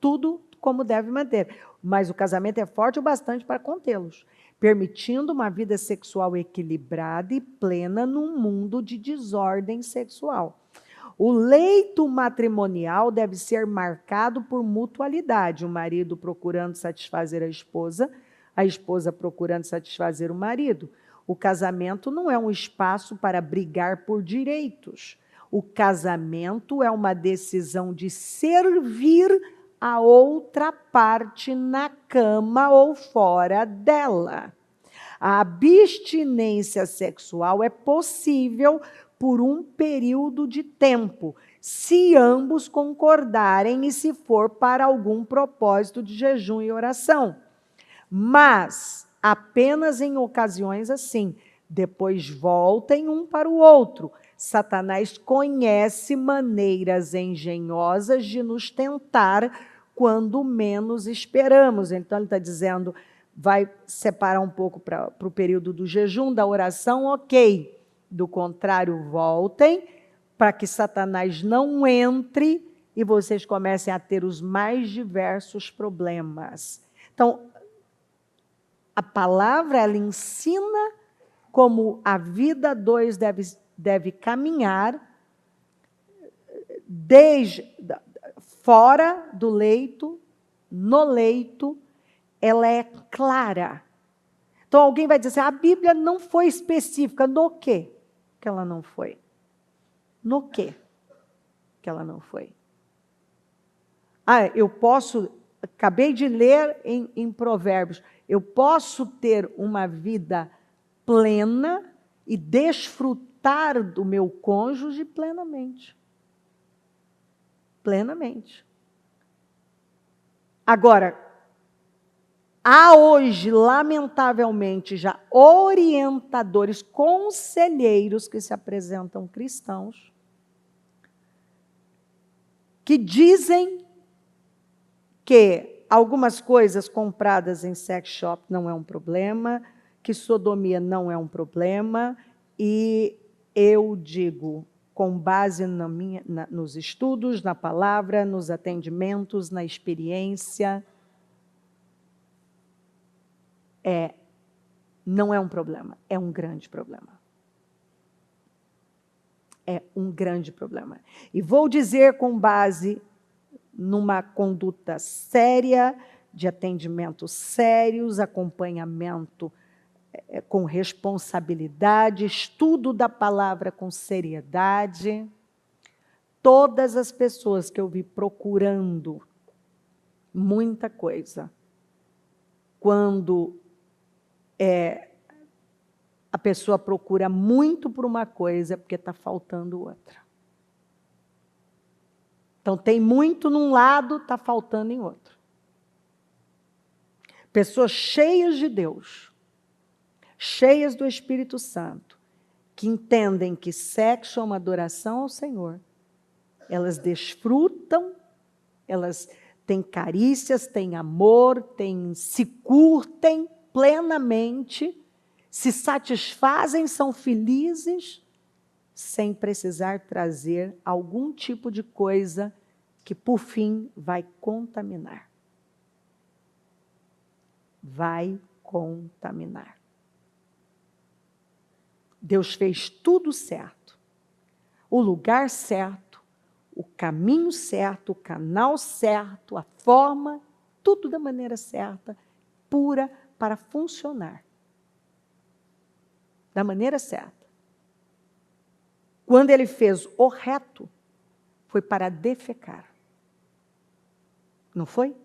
tudo como deve manter. Mas o casamento é forte o bastante para contê-los, permitindo uma vida sexual equilibrada e plena num mundo de desordem sexual. O leito matrimonial deve ser marcado por mutualidade, o marido procurando satisfazer a esposa procurando satisfazer o marido. O casamento não é um espaço para brigar por direitos. O casamento é uma decisão de servir a outra parte na cama ou fora dela. A abstinência sexual é possível por um período de tempo, se ambos concordarem e se for para algum propósito de jejum e oração. Mas apenas em ocasiões assim. Depois voltem um para o outro. Satanás conhece maneiras engenhosas de nos tentar quando menos esperamos. Então, ele está dizendo, vai separar um pouco para o período do jejum, da oração, ok. Do contrário, voltem, para que Satanás não entre e vocês comecem a ter os mais diversos problemas. Então, a palavra, ela ensina como a vida a dois deve caminhar desde fora do leito, no leito, ela é clara. Então, alguém vai dizer assim, a Bíblia não foi específica. No quê que ela não foi? No quê que ela não foi? Eu posso, acabei de ler em Provérbios, eu posso ter uma vida plena e desfrutar do meu cônjuge plenamente. Plenamente. Agora, há hoje, lamentavelmente, já orientadores, conselheiros que se apresentam cristãos, que dizem que algumas coisas compradas em sex shop não é um problema, que sodomia não é um problema, e eu digo, com base nos estudos, na palavra, nos atendimentos, na experiência, não é um problema, é um grande problema. É um grande problema. E vou dizer com base numa conduta séria, de atendimentos sérios, acompanhamento com responsabilidade, estudo da palavra com seriedade. Todas as pessoas que eu vi procurando muita coisa, quando a pessoa procura muito por uma coisa, é porque está faltando outra. Então, tem muito num lado, está faltando em outro. Pessoas cheias de Deus, cheias do Espírito Santo, que entendem que sexo é uma adoração ao Senhor, elas desfrutam, elas têm carícias, têm amor, se curtem plenamente, se satisfazem, são felizes, sem precisar trazer algum tipo de coisa que, por fim, vai contaminar. Vai contaminar. Deus fez tudo certo. O lugar certo, o caminho certo, o canal certo, a forma, tudo da maneira certa, pura, para funcionar. Da maneira certa. Quando ele fez o reto, foi para defecar. Não foi?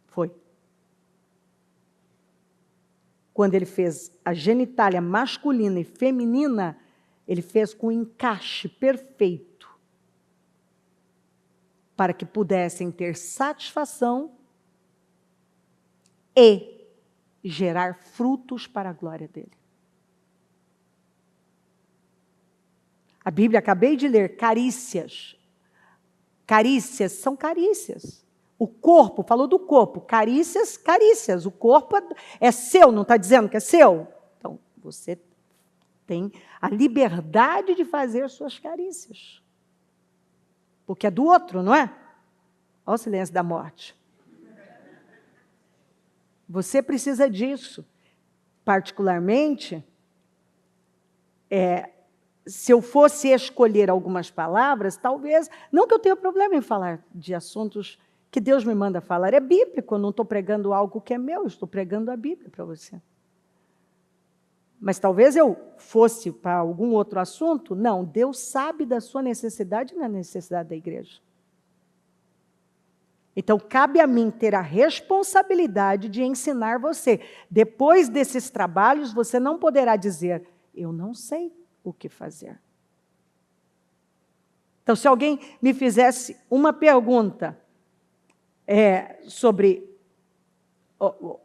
Foi. Quando ele fez a genitália masculina e feminina, ele fez com encaixe perfeito, para que pudessem ter satisfação e gerar frutos para a glória dele. A Bíblia, acabei de ler, carícias. Carícias são carícias. O corpo, falou do corpo, carícias, carícias. O corpo é seu, não está dizendo que é seu? Então, você tem a liberdade de fazer suas carícias. Porque é do outro, não é? Olha o silêncio da morte. Você precisa disso. Particularmente, se eu fosse escolher algumas palavras, talvez, não que eu tenha problema em falar de assuntos que Deus me manda falar, é bíblico, eu não estou pregando algo que é meu, eu estou pregando a Bíblia para você. Mas talvez eu fosse para algum outro assunto, não, Deus sabe da sua necessidade e da necessidade da igreja. Então, cabe a mim ter a responsabilidade de ensinar você. Depois desses trabalhos, você não poderá dizer, eu não sei o que fazer. Então, se alguém me fizesse uma pergunta sobre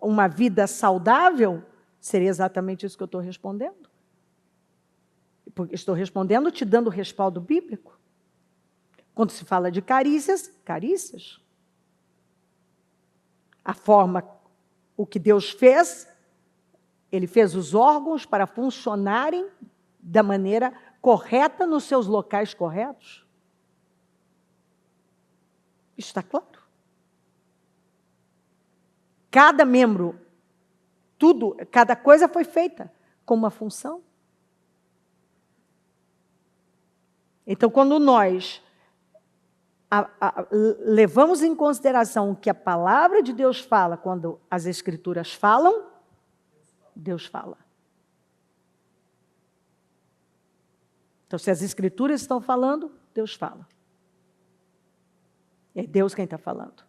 uma vida saudável, seria exatamente isso que eu estou respondendo. Porque estou respondendo te dando respaldo bíblico. Quando se fala de carícias, carícias. A forma, o que Deus fez, Ele fez os órgãos para funcionarem da maneira correta nos seus locais corretos. Está claro. Cada membro, tudo, cada coisa foi feita com uma função. Então, quando nós levamos em consideração o que a palavra de Deus fala, quando as Escrituras falam, Deus fala. Então, se as Escrituras estão falando, Deus fala. É Deus quem está falando.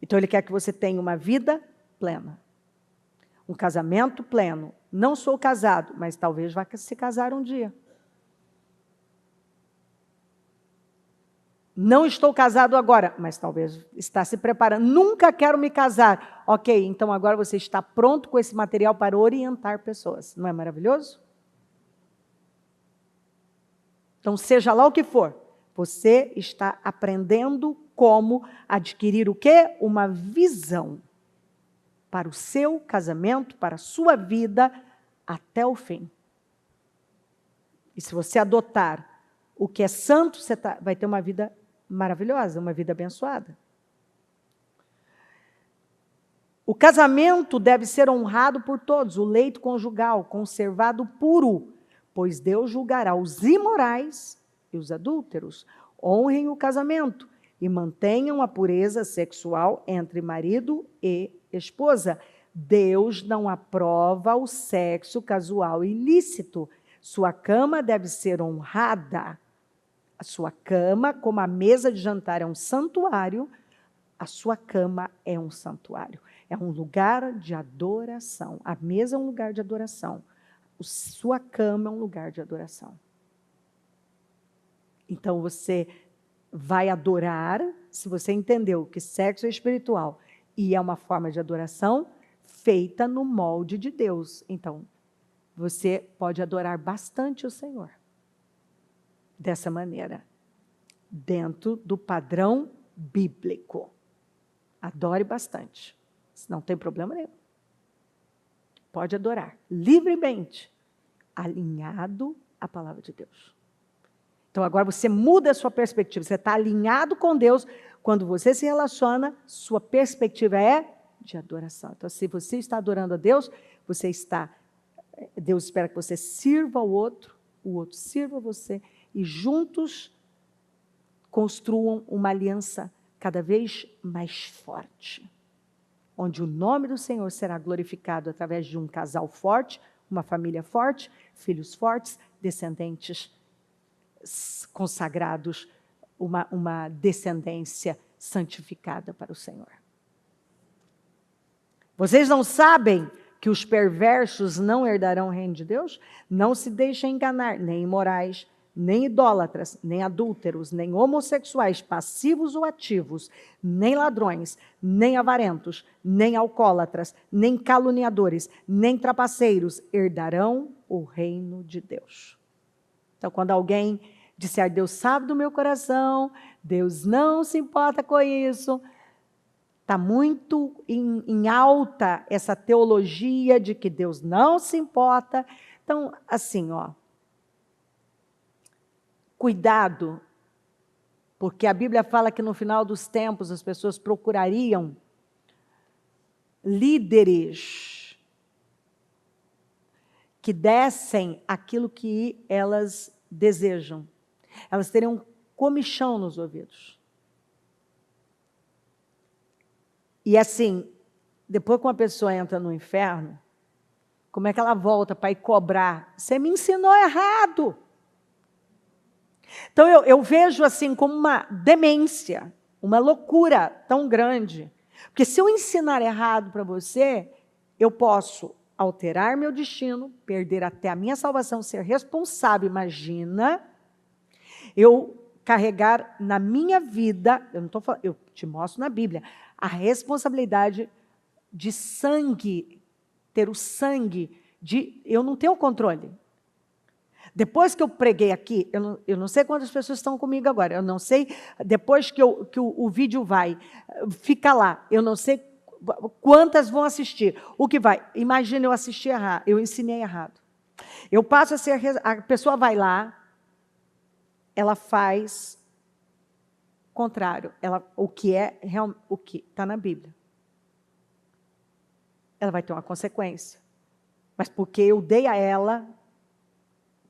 Então, Ele quer que você tenha uma vida plena. Um casamento pleno. Não sou casado, mas talvez vá se casar um dia. Não estou casado agora, mas talvez está se preparando. Nunca quero me casar. Ok, então agora você está pronto com esse material para orientar pessoas. Não é maravilhoso? Então, seja lá o que for, você está aprendendo como adquirir o quê? Uma visão para o seu casamento, para a sua vida, até o fim. E se você adotar o que é santo, você vai ter uma vida maravilhosa, uma vida abençoada. O casamento deve ser honrado por todos, o leito conjugal, conservado puro, pois Deus julgará os imorais e os adúlteros. Honrem o casamento e mantenham a pureza sexual entre marido e esposa. Deus não aprova o sexo casual ilícito. Sua cama deve ser honrada. A sua cama, como a mesa de jantar é um santuário, a sua cama é um santuário. É um lugar de adoração. A mesa é um lugar de adoração. Sua cama é um lugar de adoração. Então, você vai adorar, se você entendeu que sexo é espiritual e é uma forma de adoração feita no molde de Deus. Então, você pode adorar bastante o Senhor. Dessa maneira, dentro do padrão bíblico. Adore bastante. Não tem problema nenhum. Pode adorar livremente, alinhado à palavra de Deus. Então agora você muda a sua perspectiva. Você está alinhado com Deus. Quando você se relaciona, sua perspectiva é de adoração. Então, se você está adorando a Deus, Deus espera que você sirva o outro sirva você, e juntos construam uma aliança cada vez mais forte, onde o nome do Senhor será glorificado através de um casal forte, uma família forte, filhos fortes, descendentes consagrados, uma descendência santificada para o Senhor. Vocês não sabem que os perversos não herdarão o reino de Deus? Não se deixem enganar, nem imorais, nem idólatras, nem adúlteros, nem homossexuais, passivos ou ativos, nem ladrões, nem avarentos, nem alcoólatras, nem caluniadores, nem trapaceiros herdarão o reino de Deus. Então, quando alguém disser, Deus sabe do meu coração, Deus não se importa com isso, está muito em alta essa teologia de que Deus não se importa. Então, assim, cuidado, porque a Bíblia fala que no final dos tempos as pessoas procurariam líderes que dessem aquilo que elas desejam. Elas teriam comichão nos ouvidos. E assim, depois que uma pessoa entra no inferno, como é que ela volta para ir cobrar? Você me ensinou errado. Então eu vejo assim como uma demência, uma loucura tão grande. Porque se eu ensinar errado para você, eu posso alterar meu destino, perder até a minha salvação, ser responsável. Imagina eu carregar na minha vida, eu não estou falando, eu te mostro na Bíblia, a responsabilidade de sangue, ter o sangue, eu não tenho controle. Depois que eu preguei aqui, eu não sei quantas pessoas estão comigo agora, eu não sei, depois que o vídeo fica lá, eu não sei quantas vão assistir, o que vai, imagina eu assistir errado, eu ensinei errado. Eu passo a pessoa vai lá, ela faz contrário, o que está na Bíblia. Ela vai ter uma consequência. Mas porque eu dei a ela,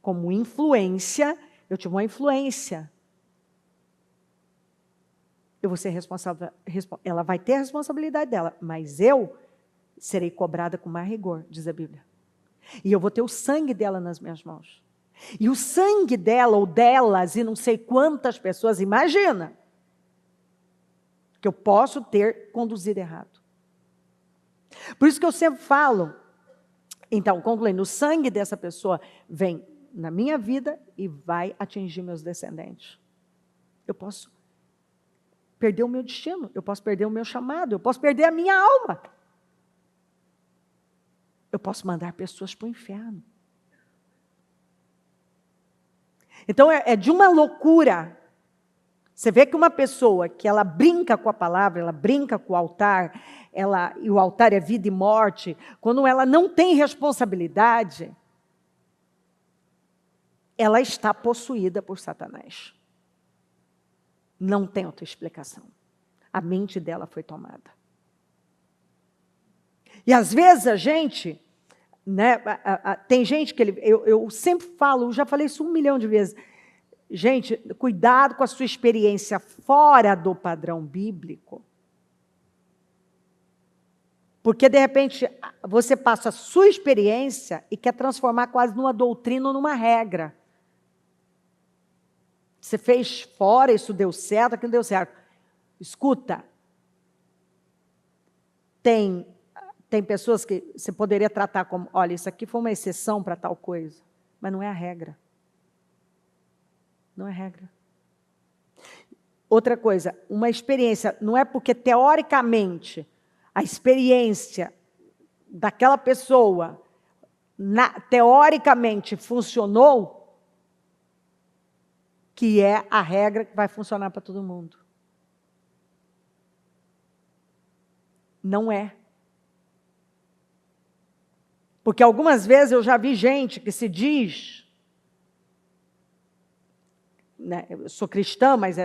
como influência, eu tive uma influência. Eu vou ser responsável, ela vai ter a responsabilidade dela, mas eu serei cobrada com mais rigor, diz a Bíblia. E eu vou ter o sangue dela nas minhas mãos. E o sangue dela ou delas, e não sei quantas pessoas, imagina, que eu posso ter conduzido errado. Por isso que eu sempre falo, então, concluindo, o sangue dessa pessoa vem na minha vida e vai atingir meus descendentes. Eu posso perder o meu destino, eu posso perder o meu chamado, eu posso perder a minha alma. Eu posso mandar pessoas para o inferno. Então, é de uma loucura. Você vê que uma pessoa que ela brinca com a palavra, ela brinca com o altar, e o altar é vida e morte, quando ela não tem responsabilidade, ela está possuída por Satanás. Não tem outra explicação. A mente dela foi tomada. E às vezes a gente, tem gente que eu sempre falo, eu já falei isso 1 milhão de vezes. Gente, cuidado com a sua experiência fora do padrão bíblico. Porque, de repente, você passa a sua experiência e quer transformar quase numa doutrina ou numa regra. Você fez fora, isso deu certo, aquilo deu certo. Escuta, tem pessoas que você poderia tratar como, olha, isso aqui foi uma exceção para tal coisa, mas não é a regra. Não é regra. Outra coisa, uma experiência, não é porque teoricamente a experiência daquela pessoa teoricamente funcionou, que é a regra que vai funcionar para todo mundo. Não é. Porque algumas vezes eu já vi gente que se diz, né, eu sou cristã, mas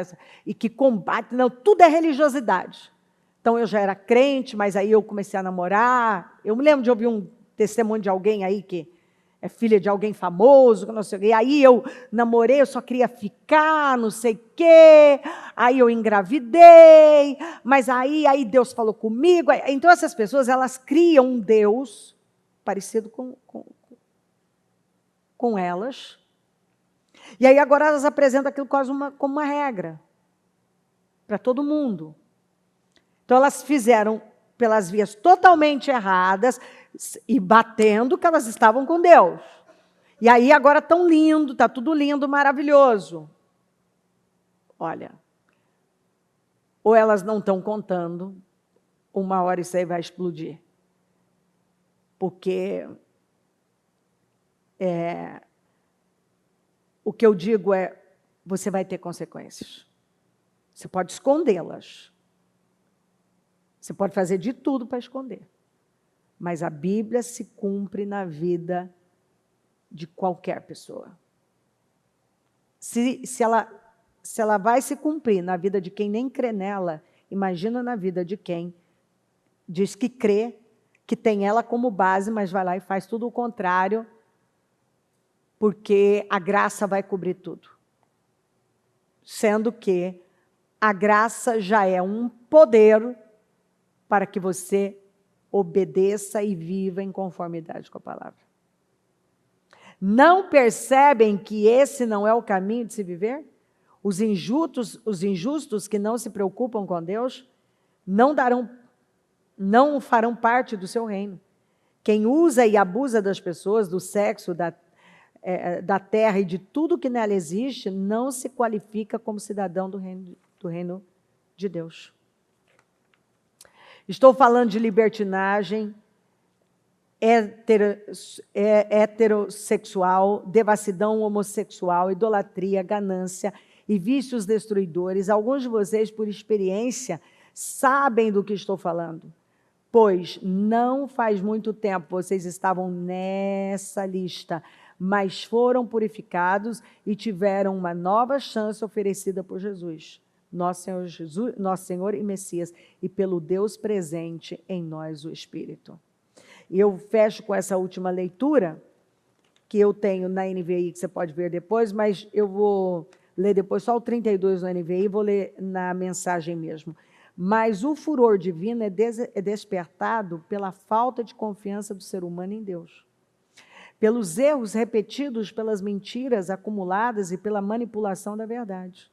e que combate, não, tudo é religiosidade. Então eu já era crente, mas aí eu comecei a namorar. Eu me lembro de ouvir um testemunho de alguém aí que é filha de alguém famoso, que não sei o quê. E aí eu namorei, eu só queria ficar, não sei o quê. Aí eu engravidei, mas aí Deus falou comigo. Então essas pessoas, elas criam um Deus parecido com elas. E aí agora elas apresentam aquilo quase como uma regra para todo mundo. Então elas fizeram pelas vias totalmente erradas e batendo que elas estavam com Deus. E aí agora estão lindo, está tudo lindo, maravilhoso. Olha, ou elas não estão contando, uma hora isso aí vai explodir. Porque o que eu digo é, você vai ter consequências. Você pode escondê-las. Você pode fazer de tudo para esconder. Mas a Bíblia se cumpre na vida de qualquer pessoa. Se ela vai se cumprir na vida de quem nem crê nela, imagina na vida de quem diz que crê, que tem ela como base, mas vai lá e faz tudo o contrário, porque a graça vai cobrir tudo. Sendo que a graça já é um poder para que você obedeça e viva em conformidade com a palavra. Não percebem que esse não é o caminho de se viver? Os injustos que não se preocupam com Deus, não farão parte do seu reino. Quem usa e abusa das pessoas, do sexo, da terra e de tudo que nela existe, não se qualifica como cidadão do reino de Deus. Estou falando de libertinagem, heterossexual, devassidão homossexual, idolatria, ganância e vícios destruidores. Alguns de vocês, por experiência, sabem do que estou falando, pois não faz muito tempo vocês estavam nessa lista, mas foram purificados e tiveram uma nova chance oferecida por Jesus. Nosso Senhor e Messias, e pelo Deus presente em nós, o Espírito. E eu fecho com essa última leitura, que eu tenho na NVI, que você pode ver depois, mas eu vou ler depois só o 32 no NVI, e vou ler na mensagem mesmo. Mas o furor divino é despertado pela falta de confiança do ser humano em Deus, pelos erros repetidos, pelas mentiras acumuladas e pela manipulação da verdade.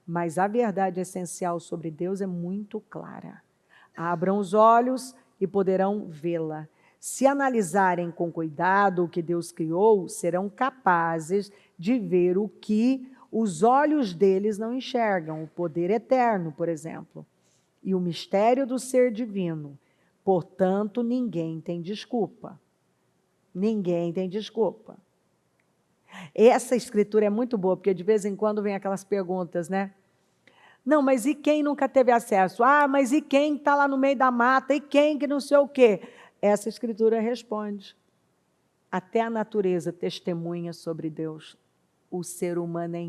Mas a verdade essencial sobre Deus é muito clara. Abram os olhos e poderão vê-la. Se analisarem com cuidado o que Deus criou, serão capazes de ver o que os olhos deles não enxergam, o poder eterno, por exemplo, e o mistério do ser divino. Portanto, ninguém tem desculpa. Ninguém tem desculpa. Essa escritura é muito boa, porque de vez em quando vem aquelas perguntas, né? Não, mas e quem nunca teve acesso? Ah, mas e quem está lá no meio da mata? E quem que não sei o quê? Essa escritura responde. Até a natureza testemunha sobre Deus. O ser humano é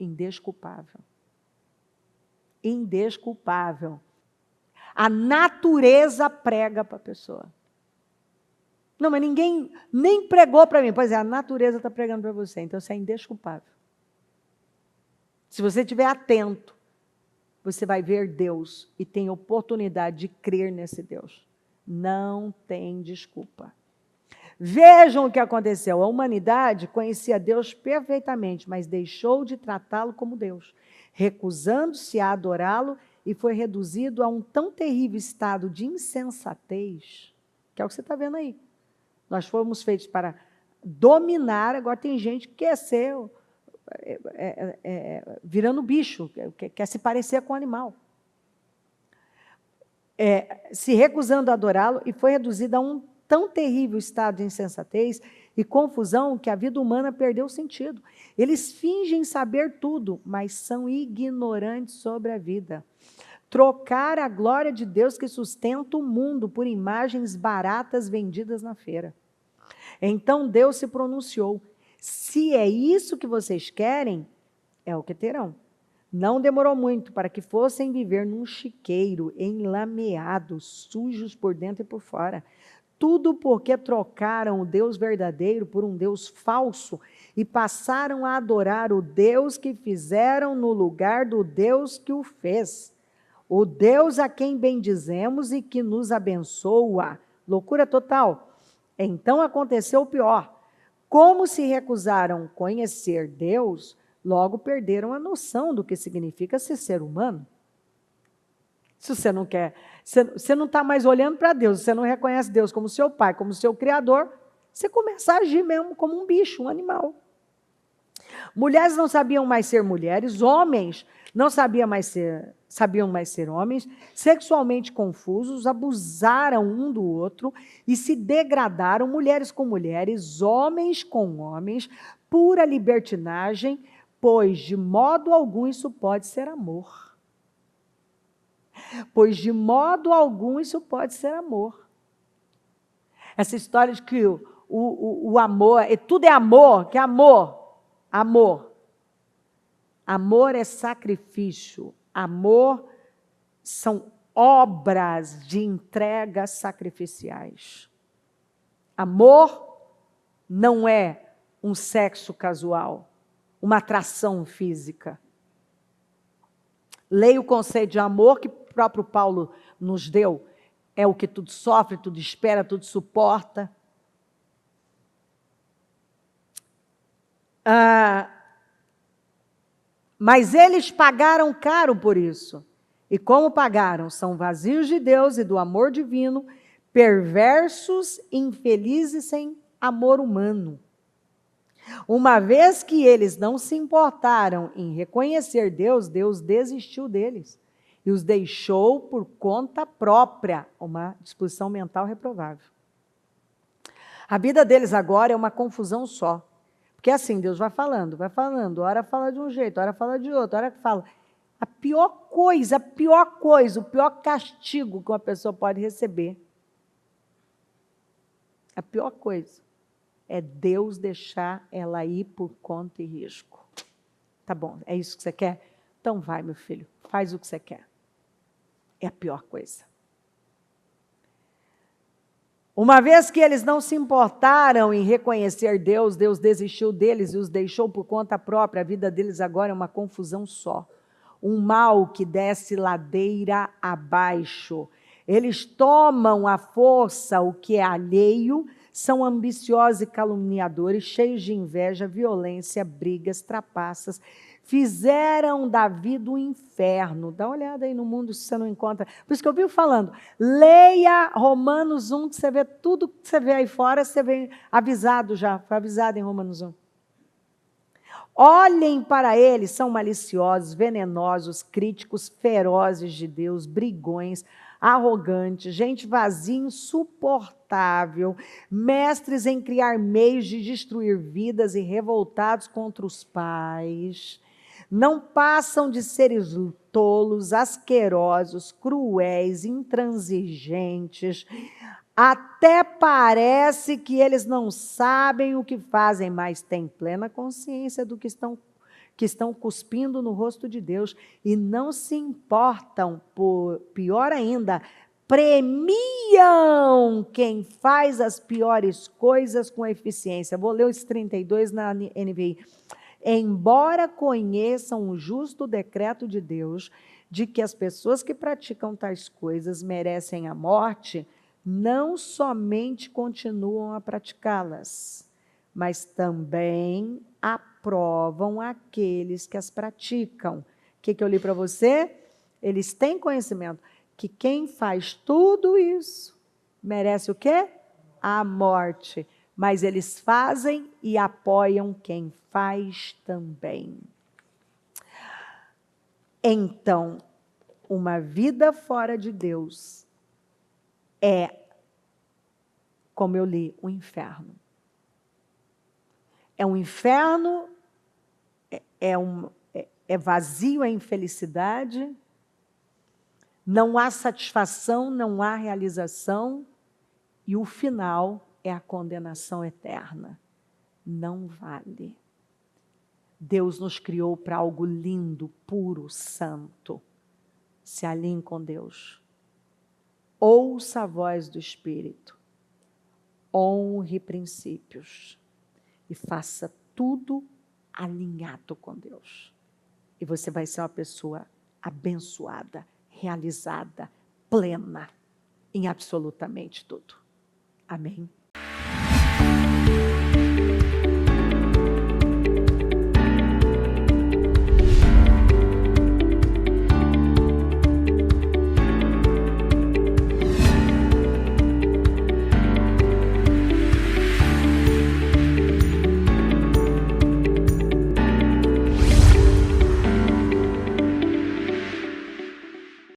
indesculpável. Indesculpável. A natureza prega para a pessoa. Não, mas ninguém nem pregou para mim. Pois é, a natureza está pregando para você, então você é indesculpável. Se você estiver atento, você vai ver Deus e tem oportunidade de crer nesse Deus. Não tem desculpa. Vejam o que aconteceu. A humanidade conhecia Deus perfeitamente, mas deixou de tratá-lo como Deus, recusando-se a adorá-lo e foi reduzido a um tão terrível estado de insensatez, que é o que você está vendo aí. Nós fomos feitos para dominar, agora tem gente que quer ser, virando bicho, quer se parecer com o animal. Se recusando a adorá-lo e foi reduzido a um tão terrível estado de insensatez e confusão que a vida humana perdeu o sentido. Eles fingem saber tudo, mas são ignorantes sobre a vida. Trocar a glória de Deus que sustenta o mundo por imagens baratas vendidas na feira. Então Deus se pronunciou: se é isso que vocês querem, é o que terão. Não demorou muito para que fossem viver num chiqueiro, enlameados, sujos por dentro e por fora. Tudo porque trocaram o Deus verdadeiro por um Deus falso e passaram a adorar o Deus que fizeram no lugar do Deus que o fez. O Deus a quem bendizemos e que nos abençoa. Loucura total. Então aconteceu o pior. Como se recusaram conhecer Deus, logo perderam a noção do que significa ser humano. Se você não quer, você não está mais olhando para Deus, você não reconhece Deus como seu pai, como seu criador, você começa a agir mesmo como um bicho, um animal. Mulheres não sabiam mais ser mulheres, homens não sabiam mais ser homens, sexualmente confusos, abusaram um do outro e se degradaram, mulheres com mulheres, homens com homens, pura libertinagem, pois de modo algum isso pode ser amor. Pois de modo algum isso pode ser amor. Essa história de que o amor, tudo é amor, que é amor. Amor. Amor é sacrifício. Amor são obras de entrega sacrificiais. Amor não é um sexo casual, uma atração física. Leia o conceito de amor que o próprio Paulo nos deu. É o que tudo sofre, tudo espera, tudo suporta. Mas eles pagaram caro por isso. E como pagaram? São vazios de Deus e do amor divino, perversos, infelizes, sem amor humano. Uma vez que eles não se importaram em reconhecer Deus, Deus desistiu deles e os deixou por conta própria, uma disposição mental reprovável. A vida deles agora é uma confusão só. Porque assim, Deus vai falando, hora fala de um jeito, hora fala de outro, hora fala. A pior coisa, o pior castigo que uma pessoa pode receber, a pior coisa, é Deus deixar ela ir por conta e risco. Tá bom, é isso que você quer? Então vai, meu filho, faz o que você quer. É a pior coisa. Uma vez que eles não se importaram em reconhecer Deus, Deus desistiu deles e os deixou por conta própria. A vida deles agora é uma confusão só. Um mal que desce ladeira abaixo. Eles tomam à força o que é alheio, são ambiciosos e caluniadores, cheios de inveja, violência, brigas, trapaças. Fizeram da vida um inferno. Dá uma olhada aí no mundo se você não encontra. Por isso que eu vivo falando, leia Romanos 1, que você vê tudo que você vê aí fora, você vem avisado já, foi avisado em Romanos 1. Olhem para eles, são maliciosos, venenosos, críticos, ferozes de Deus, brigões, arrogantes, gente vazia, insuportável, mestres em criar meios de destruir vidas e revoltados contra os pais. Não passam de seres tolos, asquerosos, cruéis, intransigentes. Até parece que eles não sabem o que fazem, mas têm plena consciência do que estão cuspindo no rosto de Deus e não se importam, pior ainda, premiam quem faz as piores coisas com eficiência. Vou ler os 32 na NVI. Embora conheçam o justo decreto de Deus, de que as pessoas que praticam tais coisas merecem a morte, não somente continuam a praticá-las, mas também aprovam aqueles que as praticam. O que eu li para você? Eles têm conhecimento que quem faz tudo isso merece o quê? A morte. Mas eles fazem e apoiam quem faz também. Então, uma vida fora de Deus é como eu li, um inferno. É um inferno, é vazio, é infelicidade, não há satisfação, não há realização, e o final é a condenação eterna. Não vale. Deus nos criou para algo lindo, puro, santo. Se alinhe com Deus. Ouça a voz do Espírito. Honre princípios. E faça tudo alinhado com Deus. E você vai ser uma pessoa abençoada, realizada, plena em absolutamente tudo. Amém?